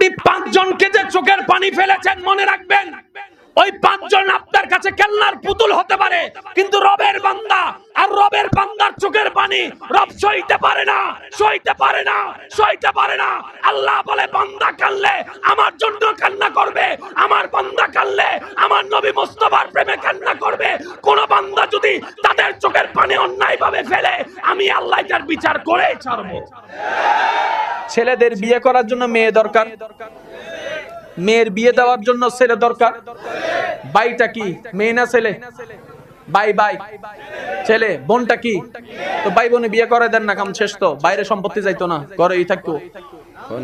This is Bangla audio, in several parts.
আপনি 5 জনকে যে চোখের পানি ফেলেছেন মনে রাখবেন, ওই 5 জন আপনার কাছে খেলনার পুতুল হতে পারে, কিন্তু রবের বান্দা আর রবের বান্দার চোখের পানি রব সইতে পারে না, সইতে পারে না, সইতে পারে না। আল্লাহ বলে বান্দা কাঁদলে আমার জন্য কান্না করবে, আমার বান্দা কাঁদলে আমার নবী মুস্তাফার প্রেমে কান্না করবে। কোন বান্দা যদি তাদের চোখের পানি অন্যায়ভাবে ফেলে, আমি আল্লাহ তার বিচার করে ছাড়বো। ছেলেদের বিয়ে করার জন্য মেয়ে দরকার, মেয়ের বিয়ে দেওয়ার জন্য ছেলে দরকার। ভাইটা কি মেয়ে না ছেলে? ভাই ভাই ছেলে, বোনটা কি? তো ভাই বোনে বিয়ে করে দেন না, কাম শেষ তো। বাইরে সম্পত্তি যাইতো না, ঘরেই থাকতো।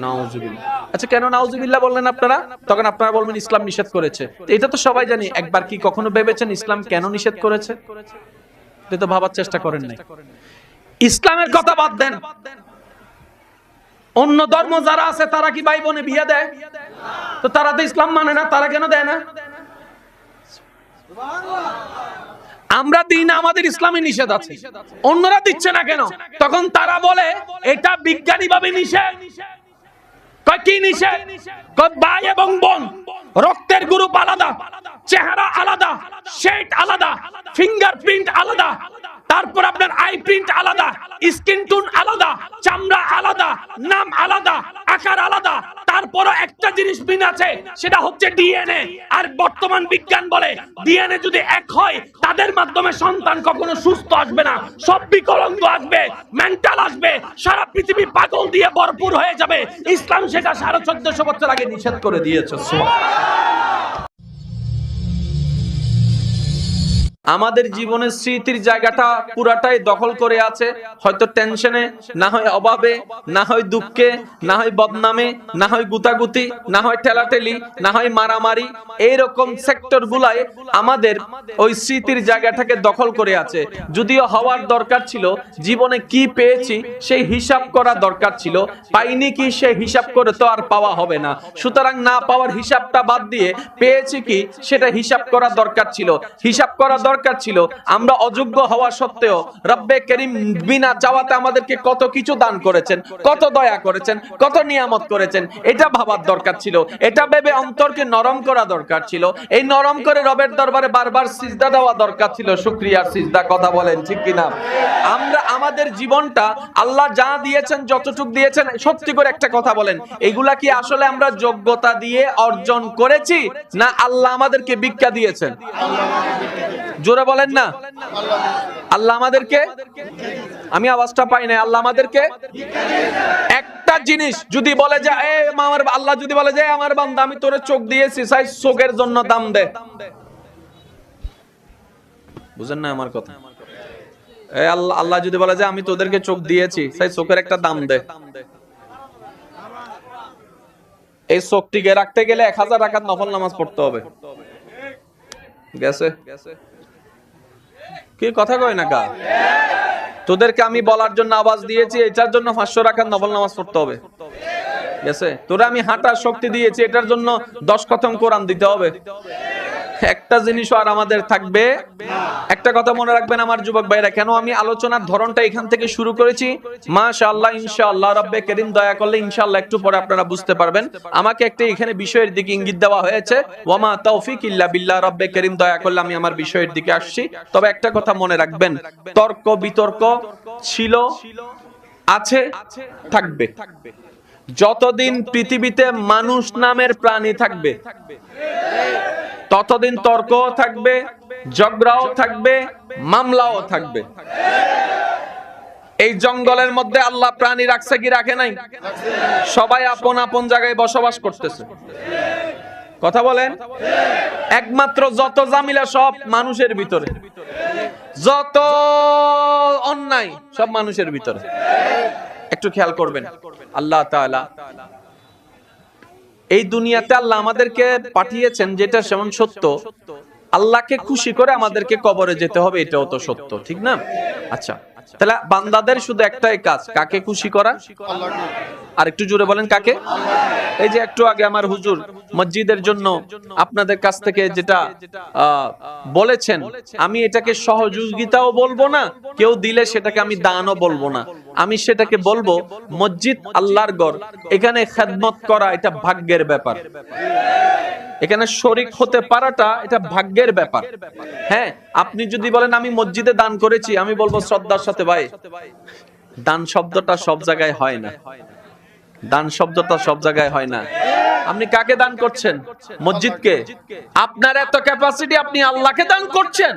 নাউজুবিল্লাহ। আচ্ছা, কেন নাউজুবিল্লাহ বললেন আপনারা? তখন আপনারা বলবেন ইসলাম নিষেধ করেছে। এটা তো সবাই জানি। একবার কি কখনো ভেবেছেন ইসলাম কেন নিষেধ করেছে? এটা তো ভাবার চেষ্টা করেন নাই। ইসলামের কথা বাদ দেন, অন্য ধর্ম যারা আছে তারা কি ভাই বোনে বিয়ে দেয়? তো তারা তো ইসলাম মানে না, তারা কেন দেয় না? আমরা দিই না, আমাদের ইসলামে নিষেধ আছে, অন্যরা দিচ্ছে না কেন? তখন তারা বলে এটা বিজ্ঞানীভাবে নিষেধ। কয় কি নিষেধ? কয় ভাই এবং বোন রক্তের গ্রুপ আলাদা, চেহারা আলাদা, শেড আলাদা, ফিঙ্গারপ্রিন্ট আলাদা, তারপর আপনার আই প্রিন্ট আলাদা, স্কিন টোন আলাদা, চামড়া আলাদা, নাম আলাদা, আকার আলাদা। তারপরও একটা জিনিস মিল আছে, সেটা হচ্ছে ডিএনএ। আর বর্তমান বিজ্ঞান বলে ডিএনএ যদি এক হয়, তাদের মাধ্যমে সন্তান কখনো সুস্থ আসবে না, সব বিকলাঙ্গ আসবে, মেন্টাল আসবে, সারা পৃথিবী পাগল দিয়ে ভরপুর হয়ে যাবে। ইসলাম সেটা 1450 বছর আগে নিষেধ করে দিয়েছে। আমাদের জীবনের স্মৃতির জায়গাটা পুরাটাই দখল করে আছে, হয়তো টেনশনে, না হয় অভাবে, না হয় দুঃখে, না হয় বদনামে, না হয় গুতাগুতি, না হয় ঠেলাঠেলি, না হয় মারামারি। এইরকম সেক্টর গুলায় আমাদের ওই স্মৃতির জায়গাটাকে দখল করে আছে। যদিও হওয়ার দরকার ছিল, জীবনে কি পেয়েছি সেই হিসাব করা দরকার ছিল, পাইনি কি সেই হিসাব করে তো আর পাওয়া হবে না। সুতরাং না পাওয়ার হিসাবটা বাদ দিয়ে পেয়েছি কি সেটা হিসাব করা দরকার ছিল। হিসাব করা দরকার ছিল আমরা অযোগ্য হওয়া সত্ত্বেও রব্বে করিম বিনা চাওয়াতে আমাদেরকে কত কিছু দান করেছেন, কত দয়া করেছেন, কত নিয়ামত করেছেন, এটা ভাবার দরকার ছিল। এটা ভেবে অন্তরকে নরম করা দরকার ছিল। এই নরম করে রবের দরবারে বারবার সিজদা দেওয়া দরকার ছিল, শুকরিয়ার সিজদা। কথা বলেন ঠিক কিনা? আমরা আমাদের জীবনটা আল্লাহ যা দিয়েছেন, যতটুক দিয়েছেন, সত্যি করে একটা কথা বলেন, এগুলা কি আসলে আমরা যোগ্যতা দিয়ে অর্জন করেছি, না আল্লাহ আমাদেরকে ভিক্ষা দিয়েছেন? জোরে বলেন না। আল্লাহ আমাদেরকে, আমি আওয়াজটা পাই না, আল্লাহ আমাদেরকে একটা জিনিস যদি বলে যে আমার আল্লাহ যদি বলে যে আমার বান্দা আমি তোরে চোখ দিয়েছি, চাই চোখের জন্য দাম দে। বুঝেন না আমার কথা? আল্লাহ যদি বলে যে আমি তোদেরকে চোখ দিয়েছি, চাই চোখের একটা দাম দে। এই চোখটিকে রাখতে গেলে 1000 রাকাত নফল নামাজ পড়তে হবে। গেছে কি কথা কয় না কা? তোদেরকে আমি বলার জন্য আওয়াজ দিয়েছি, এটার জন্য 500 রাকাত নফল নামাজ পড়তে হবে। গেছে? তোরা আমি হাঁটার শক্তি দিয়েছি, এটার জন্য 10 খতম কোরআন দিতে হবে। একটা জিনিসও আর আমাদের থাকবে। একটা কথা মনে রাখবেন আমার যুবক ভাইরা, কেন আমি আলোচনার ধরনটা এখান থেকে শুরু করেছি, মাশাআল্লাহ ইনশাআল্লাহ রব্বে করিম দয়া করলে ইনশাআল্লাহ একটু পরে আপনারা বুঝতে পারবেন। আমাকে একটা এখানে বিষয়ের দিকে ইঙ্গিত দেওয়া হয়েছে, ওয়ামা তৌফিক ইল্লা বিল্লাহ, রব্বে করিম দয়া করলে আমি আমার বিষয়ের দিকে আসছি। তবে একটা কথা মনে রাখবেন, তর্ক বিতর্ক ছিল, আছে, থাকবে। যতদিন পৃথিবীতে মানুষ নামের প্রাণী থাকবে ততদিন তর্কও থাকবে, ঝগড়াও থাকবে, মামলাও থাকবে। এই জঙ্গলের মধ্যে আল্লাহ প্রাণী রাখছে কি রাখে নাই? সবাই আপন আপন জায়গায় বসবাস করতেছে। কথা বলেন? একমাত্র যত জামিলা সব মানুষের ভিতরে, যত অন্যায় সব মানুষের ভিতরে। একটু খেয়াল করবেন, আল্লাহ তাআলা এই দুনিয়াতে আল্লাহ আমাদেরকে পাঠিয়েছেন, যেটা যেমন সত্য, আল্লাহকে খুশি করে আমাদেরকে কবরে যেতে হবে, এটাও তো সত্য, ঠিক না? আচ্ছা, তাহলে বান্দাদের শুধু একটাই কাজ, কাকে খুশি করা? আর একটু জোরে বলেন, কাকে? এই যে একটু আগে আমার হুজুর মসজিদের জন্য আপনাদের কাছ থেকে যেটা বলেছেন, আমি এটাকে সহযোগিতাও বলবো না, কেউ দিলে সেটাকে আমি দানও বলবো না, আমি সেটাকে বলবো মসজিদ আল্লাহর ঘর, এখানে খেদমত করা এটা ভাগ্যের ব্যাপার, এখানে শরীক হতে পারাটা এটা ভাগ্যের ব্যাপার। হ্যাঁ, আপনি যদি বলেন আমি মসজিদে দান করেছি, আমি বলবো শ্রদ্ধার সাথে, ভাই দান শব্দটা সব জায়গায় হয় না, দান শব্দটা সব জায়গায় হয় না। আপনি কাকে দান করছেন? মসজিদকে। আপনার এত ক্যাপাসিটি, আপনি আল্লাহকে দান করছেন।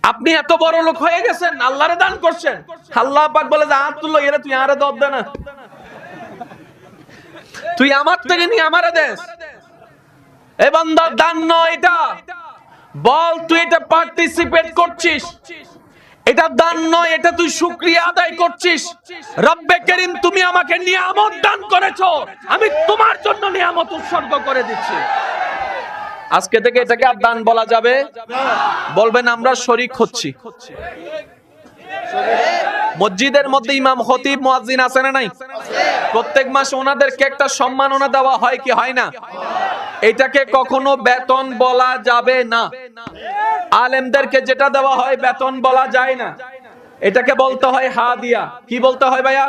আপনি এত বড় লোক হয়ে গেছেন, আল্লাহরে দান করছেন। আল্লাহ পাক বলে যে আব্দুল্লাহ, এরা তুই আরে দর দে না, তুই আমার থেকে নিয়ে আমারে দেস। এ বান্দা, দান নয় এটা, বল তুই এটা পার্টিসিপেট করছিস, এটা দান নয়, এটা তুই শুকরিয়া আদায় করছিস। রব্বে করিম, তুমি আমাকে নিয়ামত দান করেছো, আমি তোমার জন্য নিয়ামত উৎসর্গ করে দিচ্ছি। আজকে থেকে এটাকে আর দান বলা যাবে না, বলবেন আমরা শরীক হচ্ছি। মসজিদের মধ্যে ইমাম, খতিব, মুয়াজ্জিন আছে না নাই? প্রত্যেক মাসে ওনাদেরকে একটা সম্মাননা দেওয়া হয় কি হয় না? এটাকে কখনো বেতন বলা যাবে না। আলেমদেরকে যেটা দেওয়া হয় বেতন বলা যায় না, এটাকে বলতে হয় হাদিয়া। কি বলতে হয় ভাইয়া?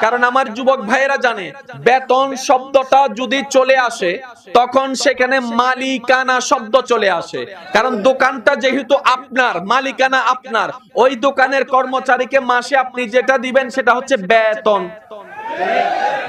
কারণ আমার যুবক ভাইয়েরা জানে, বেতন শব্দটা যদি চলে আসে তখন সেখানে মালিকানা শব্দ চলে আসে। কারণ দোকানটা যেহেতু আপনার, মালিকানা আপনার, ওই দোকানের কর্মচারীকে মাসে আপনি যেটা দিবেন সেটা হচ্ছে বেতন।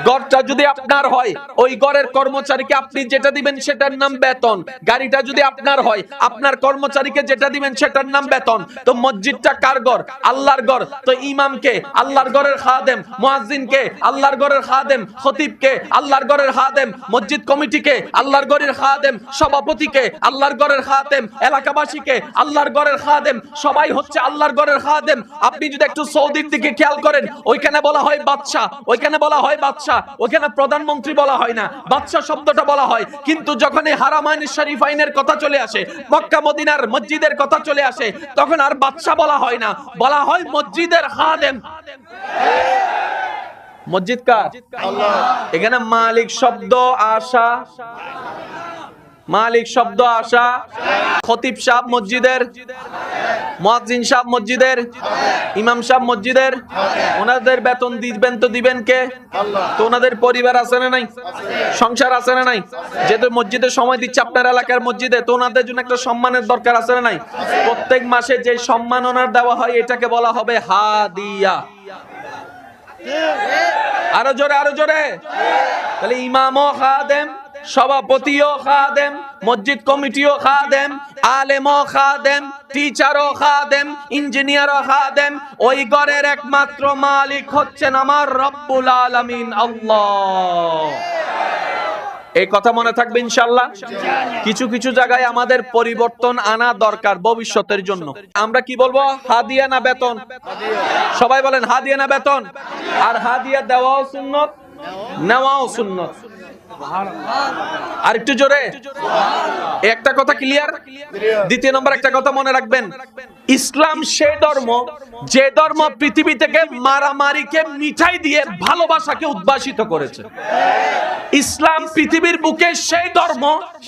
ঘরটা যদি আপনার হয়, ওই ঘরের কর্মচারীকে আপনি যেটা দিবেন সেটার নাম বেতন। গাড়িটা যদি আপনার হয়, আপনার কর্মচারীকে যেটা দিবেন সেটার নাম বেতন। তো মসজিদটা কার ঘর? আল্লাহর ঘর। তো ইমামকে আল্লাহর ঘরের খাদেম, মুয়াজ্জিনকে আল্লাহর ঘরের খাদেম, খতিবকে আল্লাহর ঘরের খাদেম, মসজিদ কমিটিকে আল্লাহর ঘরের খাদেম, সভাপতিকে আল্লাহর ঘরের খাদেম, এলাকাবাসীকে আল্লাহর ঘরের খাদেম, সবাই হচ্ছে আল্লাহর ঘরের খাদেম। আপনি যদি একটু সৌদির দিকে খেয়াল করেন, ওইখানে বলা হয় বাদশা, ওইখানে বলা হয় বাদশা, ওখানে প্রধানমন্ত্রী বলা হয় না, বাদশা শব্দটা বলা হয়। কিন্তু যখন এই হারামাইন শরীফাইনের কথা চলে আসে, মক্কা মদিনার মসজিদের কথা চলে আসে, তখন আর বাদশা বলা হয় না, বলা হয় মসজিদের খাদেম। মসজিদ কার? আল্লাহ। এখানে মালিক শব্দ আসা, মালিক শব্দ আসা, খতিব সাহেব মসজিদের, মুয়াজ্জিন সাহেব মসজিদের, ইমাম সাহেব মসজিদের। ওনাদের বেতন দিবেন তো দিবেন কে? আল্লাহ। তো ওনাদের পরিবার আছে না নাই? সংসার আছে না নাই? যেহেতু মসজিদে সময় দিচ্ছে আপনার এলাকার মসজিদে, তো ওনাদের জন্য একটা সম্মানের দরকার আছে না নাই? প্রত্যেক মাসে যে সম্মান ওনার দেওয়া হয় এটাকে বলা হবে হাদিয়া। আরো জোরে, আরো জোরে। তাহলে ইমামও খাদেম, সভাপতিও খাদেম, মসজিদ কমিটিও খাদেম, আলেমও খাদেম, টিচারও খাদেম, ইঞ্জিনিয়ারও খাদেম। ওই ঘরের একমাত্র মালিক হচ্ছেন আমার রব্বুল আলামিন আল্লাহ। এই কথা মনে থাকবে ইনশাআল্লাহ। কিছু কিছু জায়গায় আমাদের পরিবর্তন আনা দরকার ভবিষ্যতের জন্য। আমরা কি বলবো, হাদিয়া না বেতন? সবাই বলেন হাদিয়া না বেতন? আর হাদিয়া দেওয়াও সুন্নত, নেওয়াও সুন্নত। আর একটু জোরে। একটা কথা ক্লিয়ার। দ্বিতীয় নম্বর একটা কথা মনে রাখবেন, ইসলাম সেই ধর্ম যে ধর্ম পৃথিবী থেকে মারামারিকে মিঠাই দিয়ে ভালোবাসাকে উদ্ভাসিত করেছে। ইসলাম পৃথিবীর বুকে সেই ধর্ম,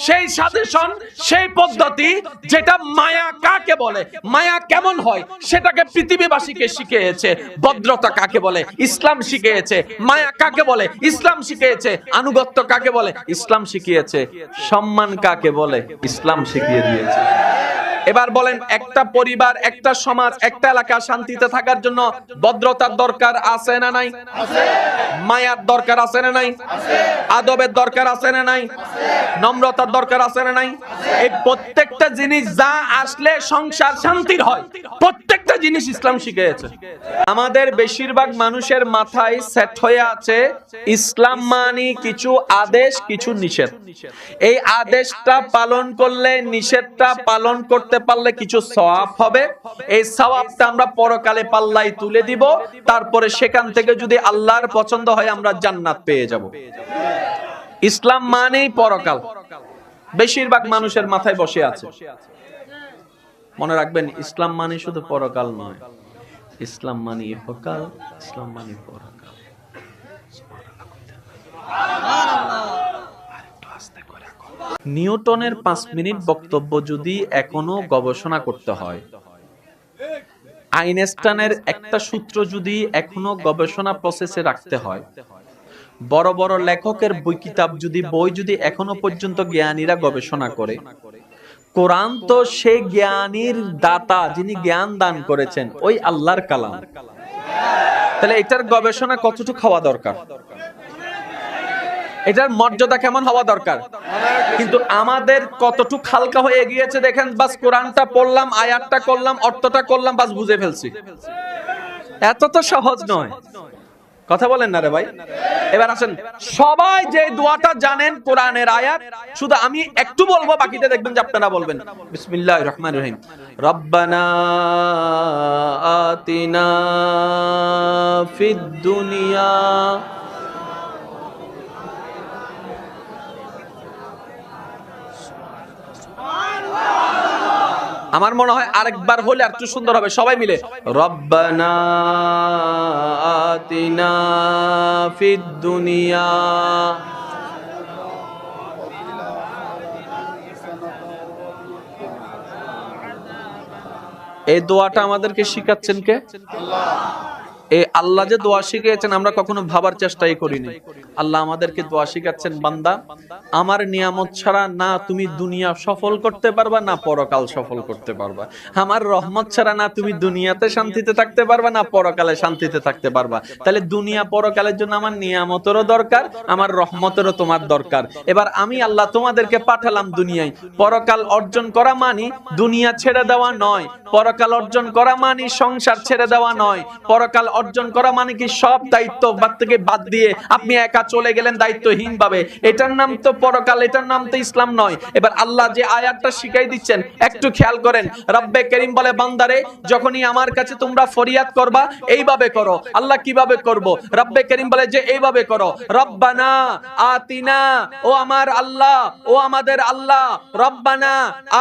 সেই সাজেশন, সেই পদ্ধতি যেটা মায়া কাকে বলে, মায়া কেমন হয় সেটাকে পৃথিবীবাসীকে শিখিয়েছে। ভদ্রতা কাকে বলে ইসলাম শিখিয়েছে। মায়া কাকে বলে ইসলাম শিখিয়েছে। আনুগত্য কাকে বলে ইসলাম শিখিয়েছে। সম্মান কাকে বলে ইসলাম শিখিয়ে দিয়েছে। এবার বলেন, একটা পরিবার, একটা সমাজ, একটা এলাকা শান্তিতে থাকার জন্য ভদ্রতার দরকার আছে না নাই? মায়ার দরকার আছে না নাই? আদবের দরকার আছে না নাই? নম্রতার দরকার আছে না নাই? এই প্রত্যেকটা জিনিস যা আসলে সংসার শান্তির হয়, প্রত্যেকটা জিনিস ইসলাম শিখিয়েছে। আমাদের বেশিরভাগ মানুষের মাথায় সেট হয়ে আছে ইসলাম মানে কিছু আদেশ, কিছু নিষেধ। এই আদেশটা পালন করলে, নিষেধটা পালন করতে পারলে কিছু সওয়াব হবে। এই সওয়াবটা আমরা পরকালে পাল্লায় তুলে দিব, তারপরে সেখান থেকে যদি আল্লাহর পছন্দ হয় আমরা জান্নাত পেয়ে যাব। ইসলাম মানেই পরকাল, বেশিরভাগ মানুষের মাথায় বসে আছে। মনে রাখবেন, ইসলাম মানে শুধু পরকাল নয়, ইসলাম মানে ইহকাল, ইসলাম মানে পরকাল। নিউটনের 5 মিনিট বক্তব্য যদি এখনো গবেষণা করতে হয়, আইনস্টাইনের একটা সূত্র যদি এখনো গবেষণা প্রসেসে রাখতে হয়, বড় বড় লেখকের বই কিতাব যদি এখনো পর্যন্ত জ্ঞানীরা গবেষণা করে, কোরআন তো সে জ্ঞানীর দাতা, যিনি জ্ঞান দান করেছেন, ওই আল্লাহর কালাম। তাহলে এটার গবেষণা কতটুকু হওয়া দরকার, এটার মর্যাদা কেমন হওয়া দরকার। কিন্তু আমাদের কতটুকু হালকা হয়ে গিয়েছে দেখেন, বাস কোরআনটা পড়লাম, আয়াতটা করলাম, অর্থটা করলাম, বাস বুঝে ফেলছি। এত তো সহজ নয়, কথা বলেন না রে ভাই। এবার আসেন, সবাই যে দোয়াটা জানেন কোরআনের আয়াত, শুধু আমি একটু বলবো, বাকিটা দেখবেন যে আপনারা বলবেন। বিসমিল্লাহির রহমানির রহিম। রব্বানা আতিনা ফিদ দুনিয়া, আমার মনে হয় আরেকবার হলে আর একটু সুন্দর হবে, সবাই মিলে রব্বানা আতিনা ফিদ দুনিয়া। এই দোয়াটা আমাদেরকে শিখাচ্ছেন কে? এই আল্লাহ যে দোয়া শিখিয়েছেন, আমরা কখনো ভাবার চেষ্টাই করিনি। আল্লাহ আমাদেরকে দোয়া শিখাচ্ছেন, বান্দা আমার নিয়ামত ছাড়া না তুমি দুনিয়া সফল করতে পারবা, না পরকাল সফল করতে পারবা। আমার রহমত ছাড়া না তুমি দুনিয়াতে শান্তিতে থাকতে পারবা, না পরকালে শান্তিতে থাকতে পারবা। তাহলে দুনিয়া পরকালের জন্য আমার নিয়ামতেরও দরকার, আমার রহমতেরও তোমার দরকার। এবার আমি আল্লাহ তোমাদেরকে পাঠালাম দুনিয়ায়। পরকাল অর্জন করা মানি দুনিয়া ছেড়ে দেওয়া নয়, পরকাল অর্জন করা মানি সংসার ছেড়ে দেওয়া নয়, পরকাল অর্জন করা মানে কি সব দায়িত্ব থেকে বাদ দিয়ে আপনি একা চলে গেলেন দায়িত্বহীন ভাবে, এটার নাম তো পরকাল, এটার নাম তো ইসলাম নয়। এবার আল্লাহ যে আয়াতটা শিখাই দিচ্ছেন একটু খেয়াল করেন। রব্বে করিম বলে, বান্দারে যখনই আমার কাছে তোমরা ফরিয়াদ করবা এইভাবে করো। আল্লাহ কিভাবে করব? রব্বে করিম বলে যে এইভাবে করো, রব্বানা আতিনা, ও আমার আল্লাহ, ও আমাদের আল্লাহ, রব্বানা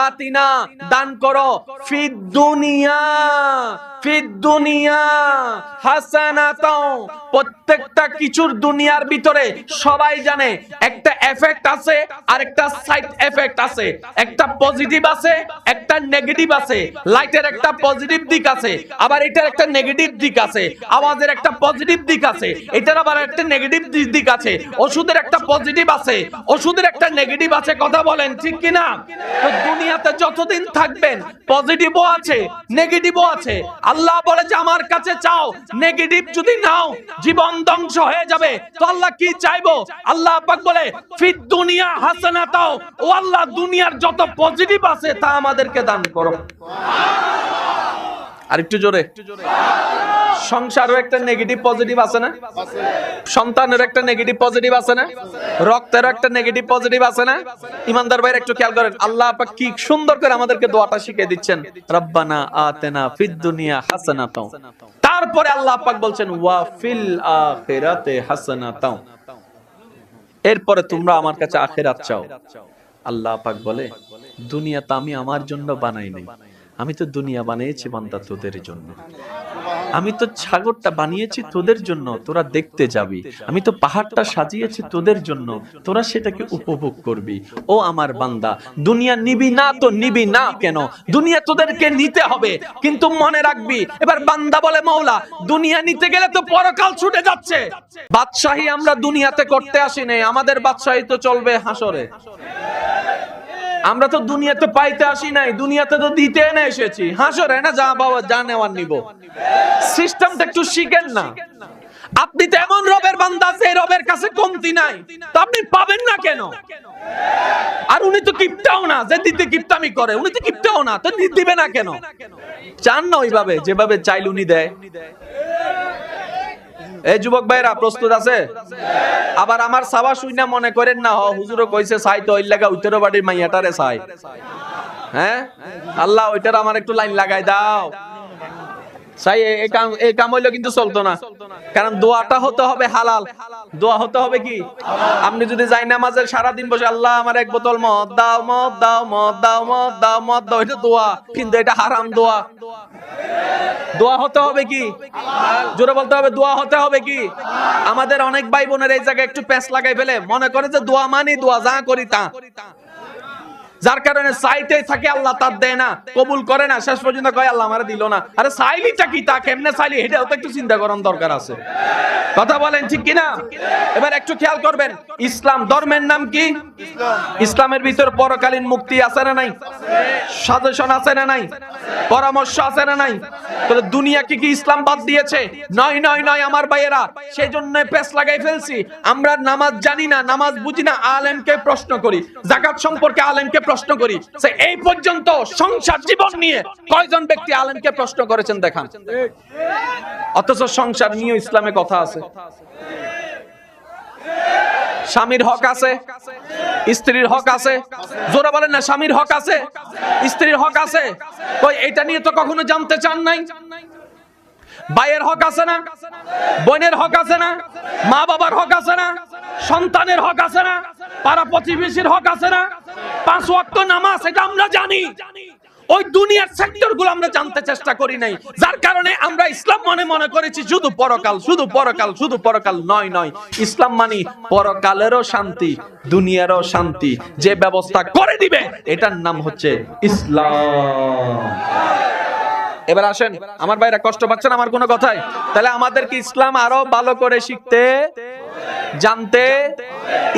আতিনা, দান করো, ফিদ দুনিয়া, ফিদ দুনিয়া হাসানাতাও, প্রত্যেকটা কিছুর দুনিয়ার ভিতরে সবাই জানে একটা এফেক্ট আছে আর একটা সাইড এফেক্ট আছে, একটা পজিটিভ আছে, একটা নেগেটিভ আছে। লাইটের একটা পজিটিভ দিক আছে, আবার এটার একটা নেগেটিভ দিক আছে। আওয়াজের একটা পজিটিভ দিক আছে, এটার আবার একটা নেগেটিভ দিক আছে। ওষুধের একটা পজিটিভ আছে, ওষুধের একটা নেগেটিভ আছে। কথা বলেন ঠিক কি না? তো দুনিয়াতে যতদিন থাকবেন পজিটিভও আছে, নেগেটিভও আছে। আল্লাহ বলে যে আমার কাছে চাও, নেগেটিভ যদি নাও জীবন ধ্বংস হয়ে যাবে। তো আল্লাহ কি চাইবো? আল্লাহ পাক বলে ফিদ দুনিয়া হাসানাতাও, ও আল্লাহ দুনিয়ার যত পজিটিভ আছে তা আমাদেরকে দান করো। আরেকটু জোরে। সংসারও একটা নেগেটিভ পজিটিভ আছে না? সন্তানের একটা নেগেটিভ পজিটিভ আছে না? রক্তের একটা নেগেটিভ পজিটিভ আছে না? ইমানদার ভাইরা একটু খেয়াল করেন, আল্লাহ পাক কি সুন্দর করে আমাদেরকে দোয়াটা শিখিয়ে দিচ্ছেন, রব্বানা আতিনা ফিদ দুনিয়া হাসানাতাও। তারপরে আল্লাহ পাক বলছেন ওয়া ফিল আখিরাতে হাসানাতাও, এরপরে তোমরা আমার কাছে আখিরাত চাও। আল্লাহ পাক বলে, দুনিয়াটা আমি আমার জন্য বানাই নাই, আমি তো দুনিয়া বানিয়েছি বান্দা তোদের জন্য। আমি তো সাগরটা বানিয়েছি তোদের জন্য, তোরা দেখতে যাবি। আমি তো পাহাড়টা সাজিয়েছি তোদের জন্য, তোরা সেটাকে উপভোগ করবি। ও আমার বান্দা, দুনিয়া নিবি না তো নিবি না কেন? দুনিয়া তোদেরকে নিতে হবে, কিন্তু মনে রাখবি। এবার বান্দা বলে, মওলা দুনিয়া নিতে গেলে তো পরকাল ছুটে যাচ্ছে। বাদশাহী আমরা দুনিয়াতে করতে আসি নাই, আমাদের বাদশাহী তো চলবে হাসরে। আমরা তো দুনিয়াতে পাইতে আসি নাই, দুনিয়াতে তো দিতে এনে এসেছি। হাসরে না যা বাবা যা নেওয়ার নিব। সিস্টেমটা একটু শিখেন না। আপনি তো এমন রবের বান্দা, সেই রবের কাছে কমতি নাই, তো আপনি পাবেন না কেন? আর উনি তো কিপটাও না যে দিতে কিপটামি করে, উনি তো কিপটাও না, তো দিবে না কেন? চান না ওইভাবে যেভাবে চাইলে উনি দেয়। এই যুবক ভাইরা প্রস্তুত আছে? আবার আমার সাবা শুইনা মনে করেন না হুজুরও কইছে চাই তো ওই লাগা উত্তর বাড়ির মাইয়াটারে চাই। হ্যাঁ আল্লাহ ওইটার আমার একটু লাইন লাগাই দাও। সাই এই কাম হইলো কিন্তু চলতো না, কারণ দোয়াটা হতে হবে হালাল। দোয়া হতে হবে কি? আপনি যদি যাই নামাজের সারাদিন বসে আল্লাহ আমার এক বোতল মদ দাও, মদ দাও, মদ দাও, মদ দাও, মদ দাও, এটা দোয়া, কিন্তু এটা হারাম দোয়া। দোয়া হতে হবে কি? জোরে বলতে হবে, দোয়া হতে হবে কি? আমাদের অনেক ভাই বোনের এই জায়গায় একটু প্যাঁচ লাগাই ফেলে, মনে করে যে দোয়া মানি দোয়া, যা করি তা, যার কারণে চাইতেই থাকে আল্লাহ তার দেয় না, কবুল করে না, শেষ পর্যন্ত কয় আল্লাহ আমারে দিল না। আরে চাইলিটা কি, তা কেমনে চাইলি, এটাও তো একটু চিন্তা করার দরকার আছে। কথা বলেন ঠিক কিনা? এবার একটু খেয়াল করবেন, ইসলাম ধর্মের নাম কি? ইসলামের ভিতর পরকালীন মুক্তি আছে না নাই? সাজেশন আছে না নাই? পরামর্শ আছে না নাই? তাহলে দুনিয়াকে কি ইসলাম বাদ দিয়েছে? নয় নয় নয় আমার ভাইয়েরা, সেই জন্য পেছ লাগাই ফেলছি। আমরা নামাজ জানি না, নামাজ বুঝি না, আলেমকে প্রশ্ন করি, যাকাত সম্পর্কে আলেমকে প্রশ্ন করি। এই পর্যন্ত সংসার জীবন নিয়ে কয়জন ব্যক্তি আলেমকে প্রশ্ন করেছেন দেখান। অথচ সংসার নিয়ে ইসলামে কথা আছে। স্বামীর হক আছে, স্ত্রীর হক আছে, জোরে বলেন না, স্বামীর হক আছে, স্ত্রীর হক আছে, কই এটা নিয়ে তো কখনো জানতে চান নাই? ভাইয়ের হক আছে না? বোনের হক আছে না? মা বাবার হক আছে না? সন্তানের হক আছে না? পাড়া প্রতিবেশীর হক আছে না? 5 ওয়াক্ত নামাজ, এটা আমরা জানি। ওই দুনিয়ার সেক্টর গুলো আমরা জানতে চেষ্টা করি নাই, যার কারণে আমরা ইসলাম মনে করেছি শুধু পরকাল, শুধু পরকাল, শুধু পরকাল। নয় নয়, ইসলাম মানি পরকালেরও শান্তি, দুনিয়ারও শান্তি, যে ব্যবস্থা করে দিবে এটার নাম হচ্ছে ইসলাম। এবার আসেন আমার ভাইরা, কষ্ট পাচ্ছেন আমার কোনো কথায়? তাহলে আমাদেরকে ইসলাম আরো ভালো করে শিখতে, জানতে,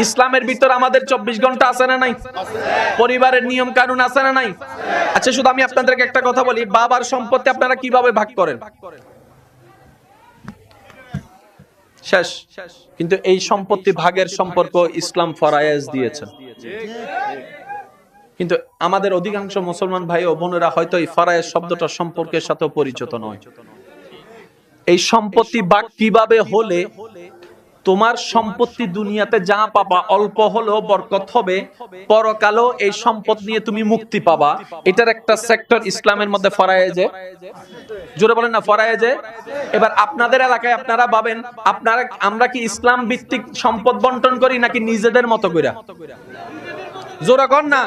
ইসলামের ভিতর আমাদের 24 ঘন্টা আছে না নাই? পরিবারের নিয়ম কানুন আছে না নাই? আচ্ছা, শুধু আমি আপনাদেরকে একটা কথা বলি, বাবার সম্পত্তি আপনারা কিভাবে ভাগ করেন? শেষ। কিন্তু এই সম্পত্তি ভাগের সম্পর্ক ইসলাম ফরায়েজ দিয়েছে, কিন্তু আমাদের অধিকাংশ মুসলমান ভাই ও বোনেরা হয়তো এই ফরায়েজ শব্দটা সম্পর্কের সাথে পরিচিত নয়। এই সম্পত্তি ভাগ কিভাবে হলে তোমার সম্পত্তি দুনিয়াতে যা পাবা অল্প হলেও বরকত হবে, পরকালেও এই সম্পদ নিয়ে তুমি মুক্তি পাবা, এটার একটা সেক্টর ইসলামের মধ্যে ফরায়েজে। জোরে বলেন না, ফরায়েজে। এবার আপনাদের এলাকায় আপনারা ভাবেন, আমরা কি ইসলাম ভিত্তিক সম্পদ বন্টন করি নাকি নিজেদের মতো কইরা? জোরে কর না।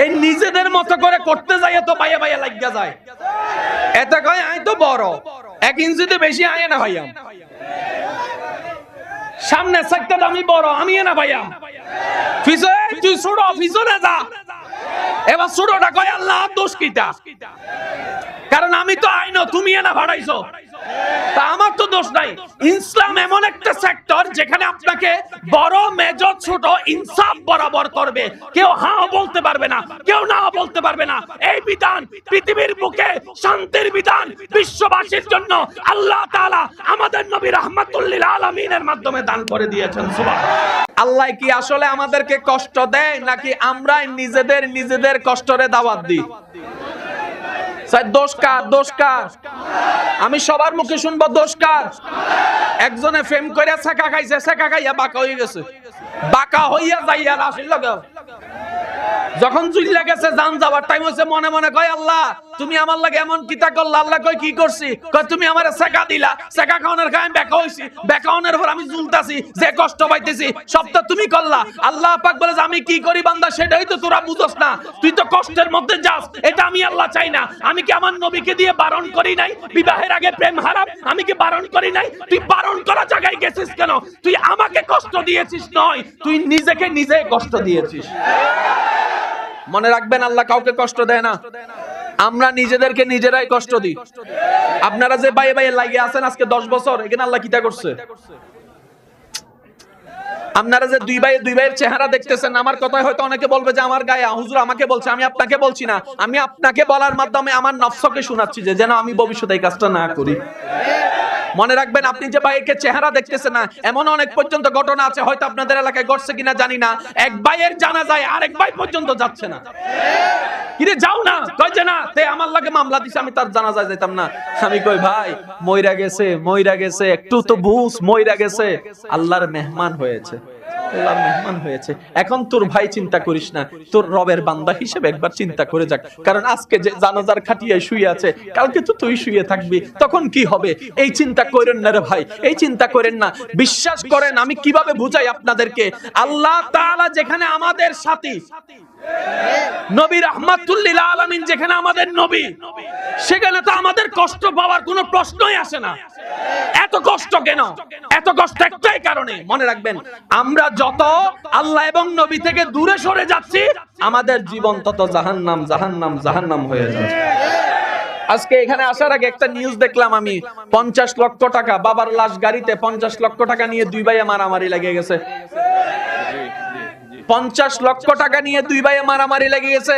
এই নিজেদের মতো করে করতে যাই তো বাইয়া বাইয়া লাগিয়া যায়। এটা কয় আই তো বড়, 1 ইঞ্চিতে বেশি আয় না ভাইয়া, সামনে সেক্টর আমি বড়, আমি না ভাইয়া, পিছনে তুই ছোট, পিছনে যা। এবার ছোটটা কয় আল্লাহ দোষ কিটা, কারণ আমি তো আইনো, তুমি না ভাড়াইছো, তা আমার তো দোষ নাই। ইসলাম এমন একটা সেক্টর যেখানে আপনাকে বড় মেজর ছোট ইনসাফ বরাবর করবে, কেউ হ্যাঁ বলতে পারবে না, কেউ না বলতে পারবে না। এই বিধান পৃথিবীর বুকে শান্তির বিধান বিশ্ববাসীর জন্য আল্লাহ তাআলা আমাদের নবী রাহমাতুল লিল আলামিনের মাধ্যমে দান করে দিয়েছেন। সুবহানাল্লাহ। আল্লাহ কি আসলে আমাদেরকে কষ্ট দেয় নাকি আমরা নিজেদের কষ্টরে দাওয়াত দিই? দোষ কার? দোষ কার? আমি সবার মুখে শুনবো দোষ কার? একজনে ফেম করে ছেকা খাইছে, ছেকা খাইয়া বাঁকা হয়ে গেছে, বাঁকা হইয়া যাইয়া রাশির লগে যখন চুইলা গেছে, জান যাবার টাইম হইছে, মনে মনে কয় আল্লাহ তুমি আমার লাগে এমন কিতা করলা। আল্লাহ কয় কি করছি? কয় তুমি আমারে ছেকা দিলা, ছেকা খাওয়ানোর কারণে বেকা হইছি, বেকা হওয়ানোর পর আমি ঝুলতাছি, যে কষ্ট পাইতেছি সব তো তুমি করলা। আল্লাহ পাক বলে যে আমি কি করি বান্দা সেটাই তো তোরা বুঝছ না, তুই তো কষ্টের মধ্যে যাস, এটা আমি আল্লাহ চাই না। আমি কি আমার নবীকে দিয়ে বারণ করি নাই বিবাহের আগে প্রেম হারাম? আমি কি বারণ করি নাই? তুই বারণ করা জায়গায় গেছিস কেন? তুই আমাকে কষ্ট দিয়েছিস নয়, তুই নিজে কষ্ট দিয়েছিস। মনে রাখবেন, আল্লাহ কাউকে কষ্ট দেয় না, আমরা নিজেদেরকে নিজেরাই কষ্ট দিই। আপনারা যে ভাই ভাই লাগিয়ে আছেন আজকে 10 বছর, এখানে আল্লাহ কিটা করছে? আপনারা যে দুই ভাইয়ের চেহারা দেখতেছেন, আমার কথায় হয়তো অনেকে বলবে যে আমার গায়ে হুজুর আমাকে বলছে, আমি আপনাকে বলছি না, আমি আপনাকে বলার মাধ্যমে আমার নফসকে শোনাচ্ছি যে যেন আমি ভবিষ্যতে এই কাজটা না করি। মনে রাখবেন, আপনি যে ভাইকে চেহারা দেখতেছেন না, এমন অনেক পর্যন্ত ঘটনা আছে, হয়তো আপনাদের এলাকায় ঘটছে কিনা জানি না, এক ভাইয়ের জানাজায় আরেক ভাই পর্যন্ত যাচ্ছে না। কিরে যাও না? কই যে না, তে আমার লাগে মামলা দিছে, আমি তার জানাজায় যাইতাম না। আমি কই ভাই মইরা গেছে, একটু তো বুঝ, মইরা গেছে, আল্লাহর মেহমান হয়েছে। আল্লাহর মেহমান হয়েছে। এখন তোর ভাই চিন্তা করিস না, তোর রবের বান্দা হিসেবে একবার চিন্তা করে যাক। কারণ আজকে যে জানাজার খাটিয়ায় শুয়ে আছে, কালকে তো তুই শুয়ে থাকবি, তখন কি হবে? এই চিন্তা করেন না রে ভাই, এই চিন্তা করেন না। বিশ্বাস করেন, আমি কিভাবে বুঝাই আপনাদেরকে, আল্লাহ তাআলা যেখানে আমাদের সাথী, নবী রাহমাতুল লিল আলামিন যেখানে আমাদের নবী, সেখানে তো আমাদের কষ্ট পাওয়ার কোনো প্রশ্নই আসে না। এত কষ্ট কেন? এত কষ্ট একটাই কারণে, মনে রাখবেন, আমরা যত আল্লাহ এবং নবী থেকে দূরে সরে যাচ্ছি, আমাদের জীবন তত জাহান্নাম জাহান্নাম জাহান্নাম হয়ে যাচ্ছে। আজকে এখানে আসার আগে একটা নিউজ দেখলাম আমি, 50 লক্ষ টাকা বাবার লাশ গাড়িতে, 50 লক্ষ টাকা নিয়ে দুই ভাইয়ে মারামারি লেগে গেছে। 50 লক্ষ টাকা নিয়ে দুই ভাইয়ে মারামারি লেগে গেছে।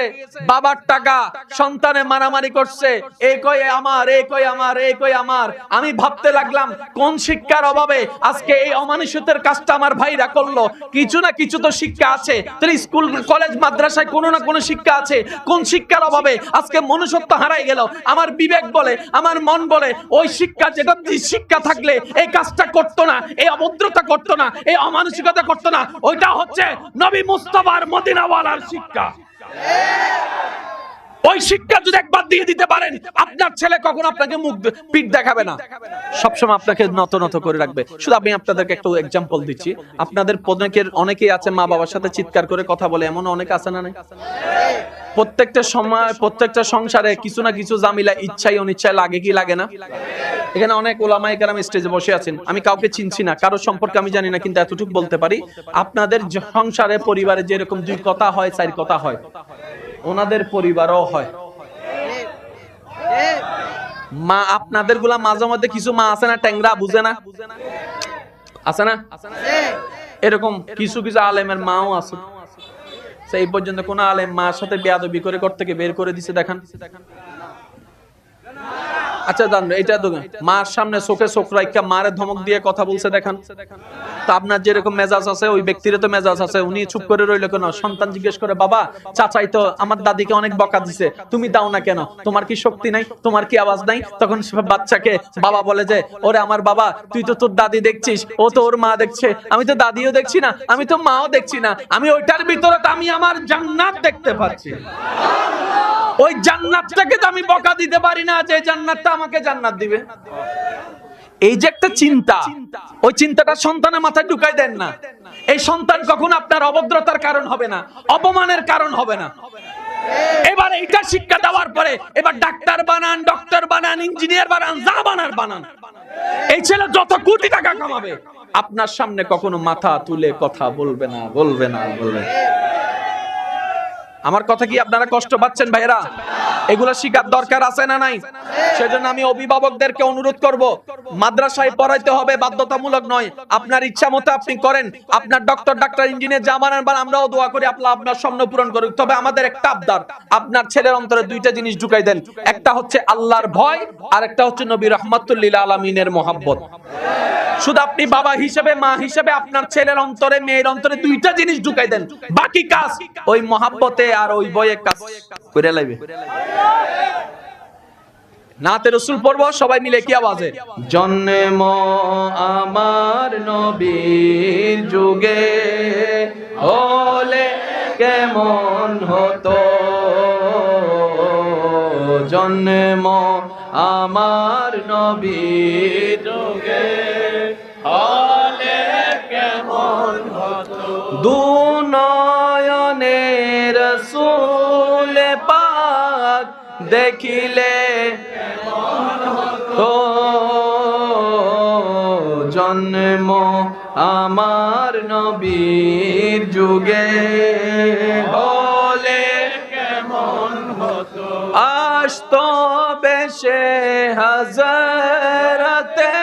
বাবার টাকা সন্তানে মারামারি করছে, এই কই আমার, এই কই আমার, এই কই আমার। আমি ভাবতে লাগলাম, কোন শিক্ষার অভাবে আজকে এই অমানুষের কাজটা আমার ভাইরা করলো? কিছু না কিছু তো শিক্ষা আছে, তাহলে স্কুল কলেজ মাদ্রাসায় কোনো না কোনো শিক্ষা আছে। কোন শিক্ষার অভাবে আজকে মনুষ্যত্ব হারাই গেল? আমার বিবেক বলে, আমার মন বলে, ওই শিক্ষা, যেটা শিক্ষা থাকলে এই কাজটা করতো না, এই অভদ্রতা করতো না, এই অমানসিকতা করতো না। ওইটা হচ্ছে নবী মুস্তাফার মদিনাওয়ালার শিক্ষা। ওই শিক্ষা যদি একবার দিয়ে দিতে পারেন, আপনার ছেলে কখনো আপনাকে মুখ পিঠ দেখাবে না, সবসময় আপনাকে নত নত করে রাখবে। শুধু আমি আপনাদেরকে একটা এক্সাম্পল দিচ্ছি। আপনাদের অনেকেই আছে মা বাবার সাথে চিৎকার করে কথা বলে, এমন অনেক আছে না? প্রত্যেকটা সময়, প্রত্যেকটা সংসারে কিছু না কিছু জামিলা ইচ্ছাই অনিচ্ছায় লাগে, কি লাগে না? এখানে অনেক ওলামায়ে কেরাম স্টেজে বসে আছেন, আমি কাউকে চিনছি না, কারো সম্পর্কে আমি জানি না, কিন্তু এতটুকু বলতে পারি, আপনাদের সংসারে পরিবারে যেরকম দুই কথা হয়, চার কথা হয়, ওনাদের পরিবারও হয়। মা আপনাদের গুলা মাঝে মধ্যে কিছু মা আছে না, ট্যাংরা, বুঝে না, আছে না? এরকম কিছু কিছু আলেমের মাও আছে। সেই পর্যন্ত কোন আলেম মার সাথে বেয়াদবি করে ঘর থেকে বের করে দিছে দেখান? আচ্ছা জানবে, এটা তো মার সামনে চোখে চোখ রাখা মারে ধমক দিয়ে কথা বলছে দেখান? তো আপনার যেরকম মেজাজ আছে, ওই ব্যক্তির তো মেজাজ আছে। উনি চুপ করে রইল কেন? সন্তান জিজ্ঞেস করে, বাবা চাচাই তো আমার দাদিকে অনেক বকা দিছে, তুমি দাও না কেন? তোমার কি শক্তি নাই? তোমার কি আওয়াজ নাই? তখন বাচ্চাকে বাবা বলে যে, ওরে আমার বাবা, তুই তো তোর দাদি দেখছিস, ও তো ওর মা দেখছে, আমি তো দাদিও দেখছি না, আমি তো মাও দেখছি না, আমি ওইটার ভিতরে তো আমি আমার জান্নাত দেখতে পাচ্ছি। ওই জান্নাতটাকে তো আমি বকা দিতে পারি না যে জান্নাতটা আমাকে জান্নাত দিবে। এই যে একটা চিন্তা, ওই চিন্তাটা সন্তানের মাথায় ঢুকাই দেন না। এই সন্তান কখনো আপনার অভদ্রতার কারণ হবে না, অপমানের কারণ হবে না। এবার এইটা শিক্ষা দেওয়ার পরে এবার ডাক্তার বানান, ডক্টর বানান, ইঞ্জিনিয়ার বানান, যা বানার বানান। এই ছেলে যত কোটি টাকা কামাবে, আপনার সামনে কখনো মাথা তুলে কথা বলবে না, বলবে না, বলবে না। আমার কথা কি আপনারা কষ্ট পাচ্ছেন ভাইরা? এগুলো শিখার দরকার আছে না নাই? সেজন্য আমি অভিভাবকদেরকে অনুরোধ করব, মাদ্রাসায় পড়াইতে হবে, বাধ্যতামূলক নয়। আপনার ইচ্ছা মতো আপনি করেন, আপনার ডক্টর, ইঞ্জিনিয়ার যা বানান, আমরাও দোয়া করি আল্লাহ আপনার স্বপ্ন পূরণ করুক। তবে আমাদের একটা আবদার, আপনার ছেলের অন্তরে দুইটা জিনিস ঢুকাই দেন। একটা হচ্ছে আল্লাহর ভয়, আর একটা হচ্ছে নবী রাহমাতুল লিল আলামিনের মহব্বত। শুধু আপনি বাবা হিসেবে, মা হিসেবে আপনার ছেলের অন্তরে, মেয়ের অন্তরে দুইটা জিনিস ঢুকাই দেন। বাকি কাজ ওই মহব্বতে আর ওই ভয়ে কাজ করে লাইবে। নাতে রাসূল পড়বো সবাই মিলে, কি আওয়াজে? জন্ম আমার নবীর যুগে হলে কেমন হতো, জন্ম আমার নবীর যুগে হলে কেমন হতো, দুনয়নে রাসূল পাক দেখিলে কেমন হতো, জন্ম আমার নবীর যুগে হলে কেমন হতো, আসতো বেশে হযরতে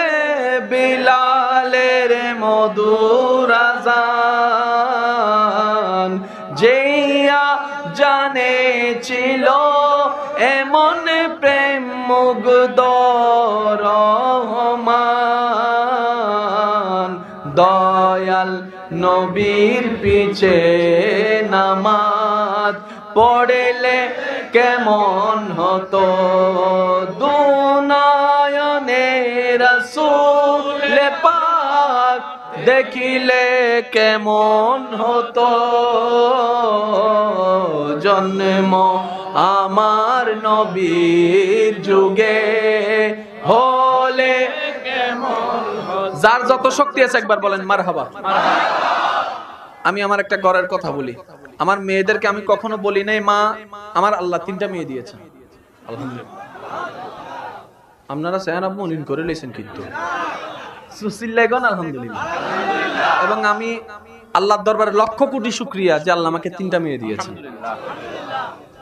বিলালের মধুর আযান, যেয়া জানে ছিল এমন প্রেম মুগ্ধ রহমান, দয়াল নবীর পিছে নামাজ পড়লে কেমন হতো, দুনয়নে রাসূল পাক দেখিলে কেমন হতো জন্ম আমার নবীর যুগে হলে কেমন হতো। যার যত শক্তি আছে একবার বলেন মারহাবা। আমি আমার একটা ঘরের কথা বলি, আমার মেয়েদেরকে আমি কখনো বলি নাই মা আমার আল্লাহ 3টা মেয়ে দিয়েছেন, আলহামদুলিল্লাহ। আপনারা সেহানাব মনিন করে লেছেন কিন্তু সুসিল্লাইগন আলহামদুলিল্লাহ। এবং আমি আল্লাহর দরবারে লক্ষ কোটি শুকরিয়া যে আল্লাহ আমাকে 3টা মেয়ে দিয়েছেন,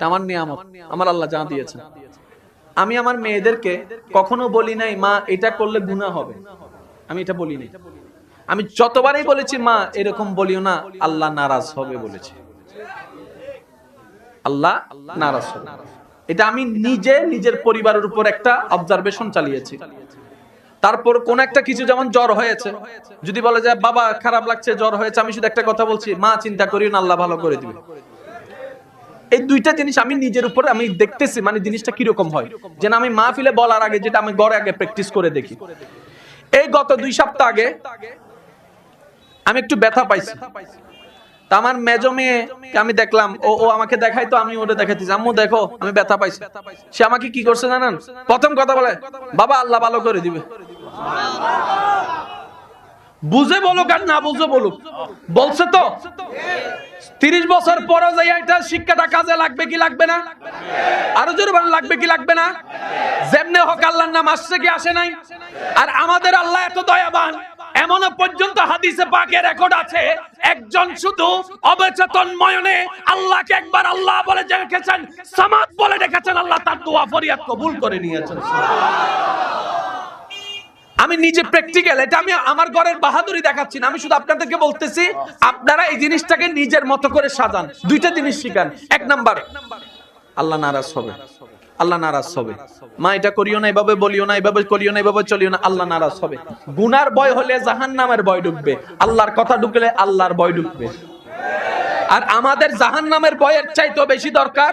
আমার নিয়ামত, আমার আল্লাহ যা দিয়েছেন। আমি আমার মেয়েদেরকে কখনো বলি নাই মা এটা করলে গুনাহ হবে, আমি এটা বলি নাই। আমি যতবারই বলেছি মা এরকম বলিও না, আল্লাহ নারাজ হবে বলেছি, আল্লাহ নারাজ হবে। এটা আমি নিজে নিজের পরিবারের উপর একটা অবজারভেশন চালিয়েছি। তারপর কোন একটা কিছু, যেমন জ্বর হয়েছে, যদি বলে যে বাবা খারাপ লাগছে জ্বর হয়েছে, আমি শুধু একটা কথা বলছি মা চিন্তা করিও না আল্লাহ ভালো করে দিবে। এই 2টা জিনিস আমি নিজের উপরে আমি দেখতেছি, মানে জিনিসটা কিরকম হয় যেন আমি মাহফিলে বলার আগে যেটা আমি ঘরে আগে প্র্যাকটিস করে দেখি। এই গত 2 সপ্তাহ আগে আমি একটু ব্যথা পাইছি, তা আমার মেজো মেয়েকে আমি দেখলাম, ও আমাকে দেখাই তো আমি ওরে দেখাইতেছি আম্মু দেখো আমি ব্যথা পাইছি। সে আমাকে কি করছে জানেন? প্রথম কথা বলে বাবা আল্লাহ ভালো করে দিবে। বুঝে বলুক আর না বুঝে বলুক, বলছে তো 30 বছর পরে যাই এটা শিক্ষাটা কাজে লাগবে কি লাগবে না? আরো জোরে বলেন লাগবে কি লাগবে না? যেমনে হোক আল্লাহর নাম আসছে কি আসে নাই? আর আমাদের আল্লাহ এত দয়াবান, এমনও পর্যন্ত হাদিসে পাকে রেকর্ড আছে একজন শুধু অবচেতন ময়নে আল্লাহকে একবার আল্লাহ বলে ডেকেছেন, সামাদ বলে ডেকেছেন, আল্লাহ তার দোয়া ফরিয়াদ কবুল করে নিয়েছেন। আমি নিজে প্র্যাকটিক্যাল, এটা আমি আমার ঘরের বাহাদুরি দেখাচ্ছি না, আমি শুধু আপনাদেরকে বলতেছি আপনারা এই জিনিসটাকে নিজের মতো করে সাজান। 2টা জিনিস শিখান। 1 নাম্বার আল্লাহ নারাজ হবে, আল্লাহ নারাজ হবে। মা এটা করিও না, এভাবে বলিও না, এভাবে করিও না, এভাবে চলিও না, আল্লাহ নারাজ হবে। গুনার ভয় হলে জাহান্নামের ভয় ঢুকবে, আল্লাহর কথা ঢুকলে আল্লাহর ভয় ঢুকবে। আর আমাদের জাহান্নামের ভয়ের চাইতে বেশি দরকার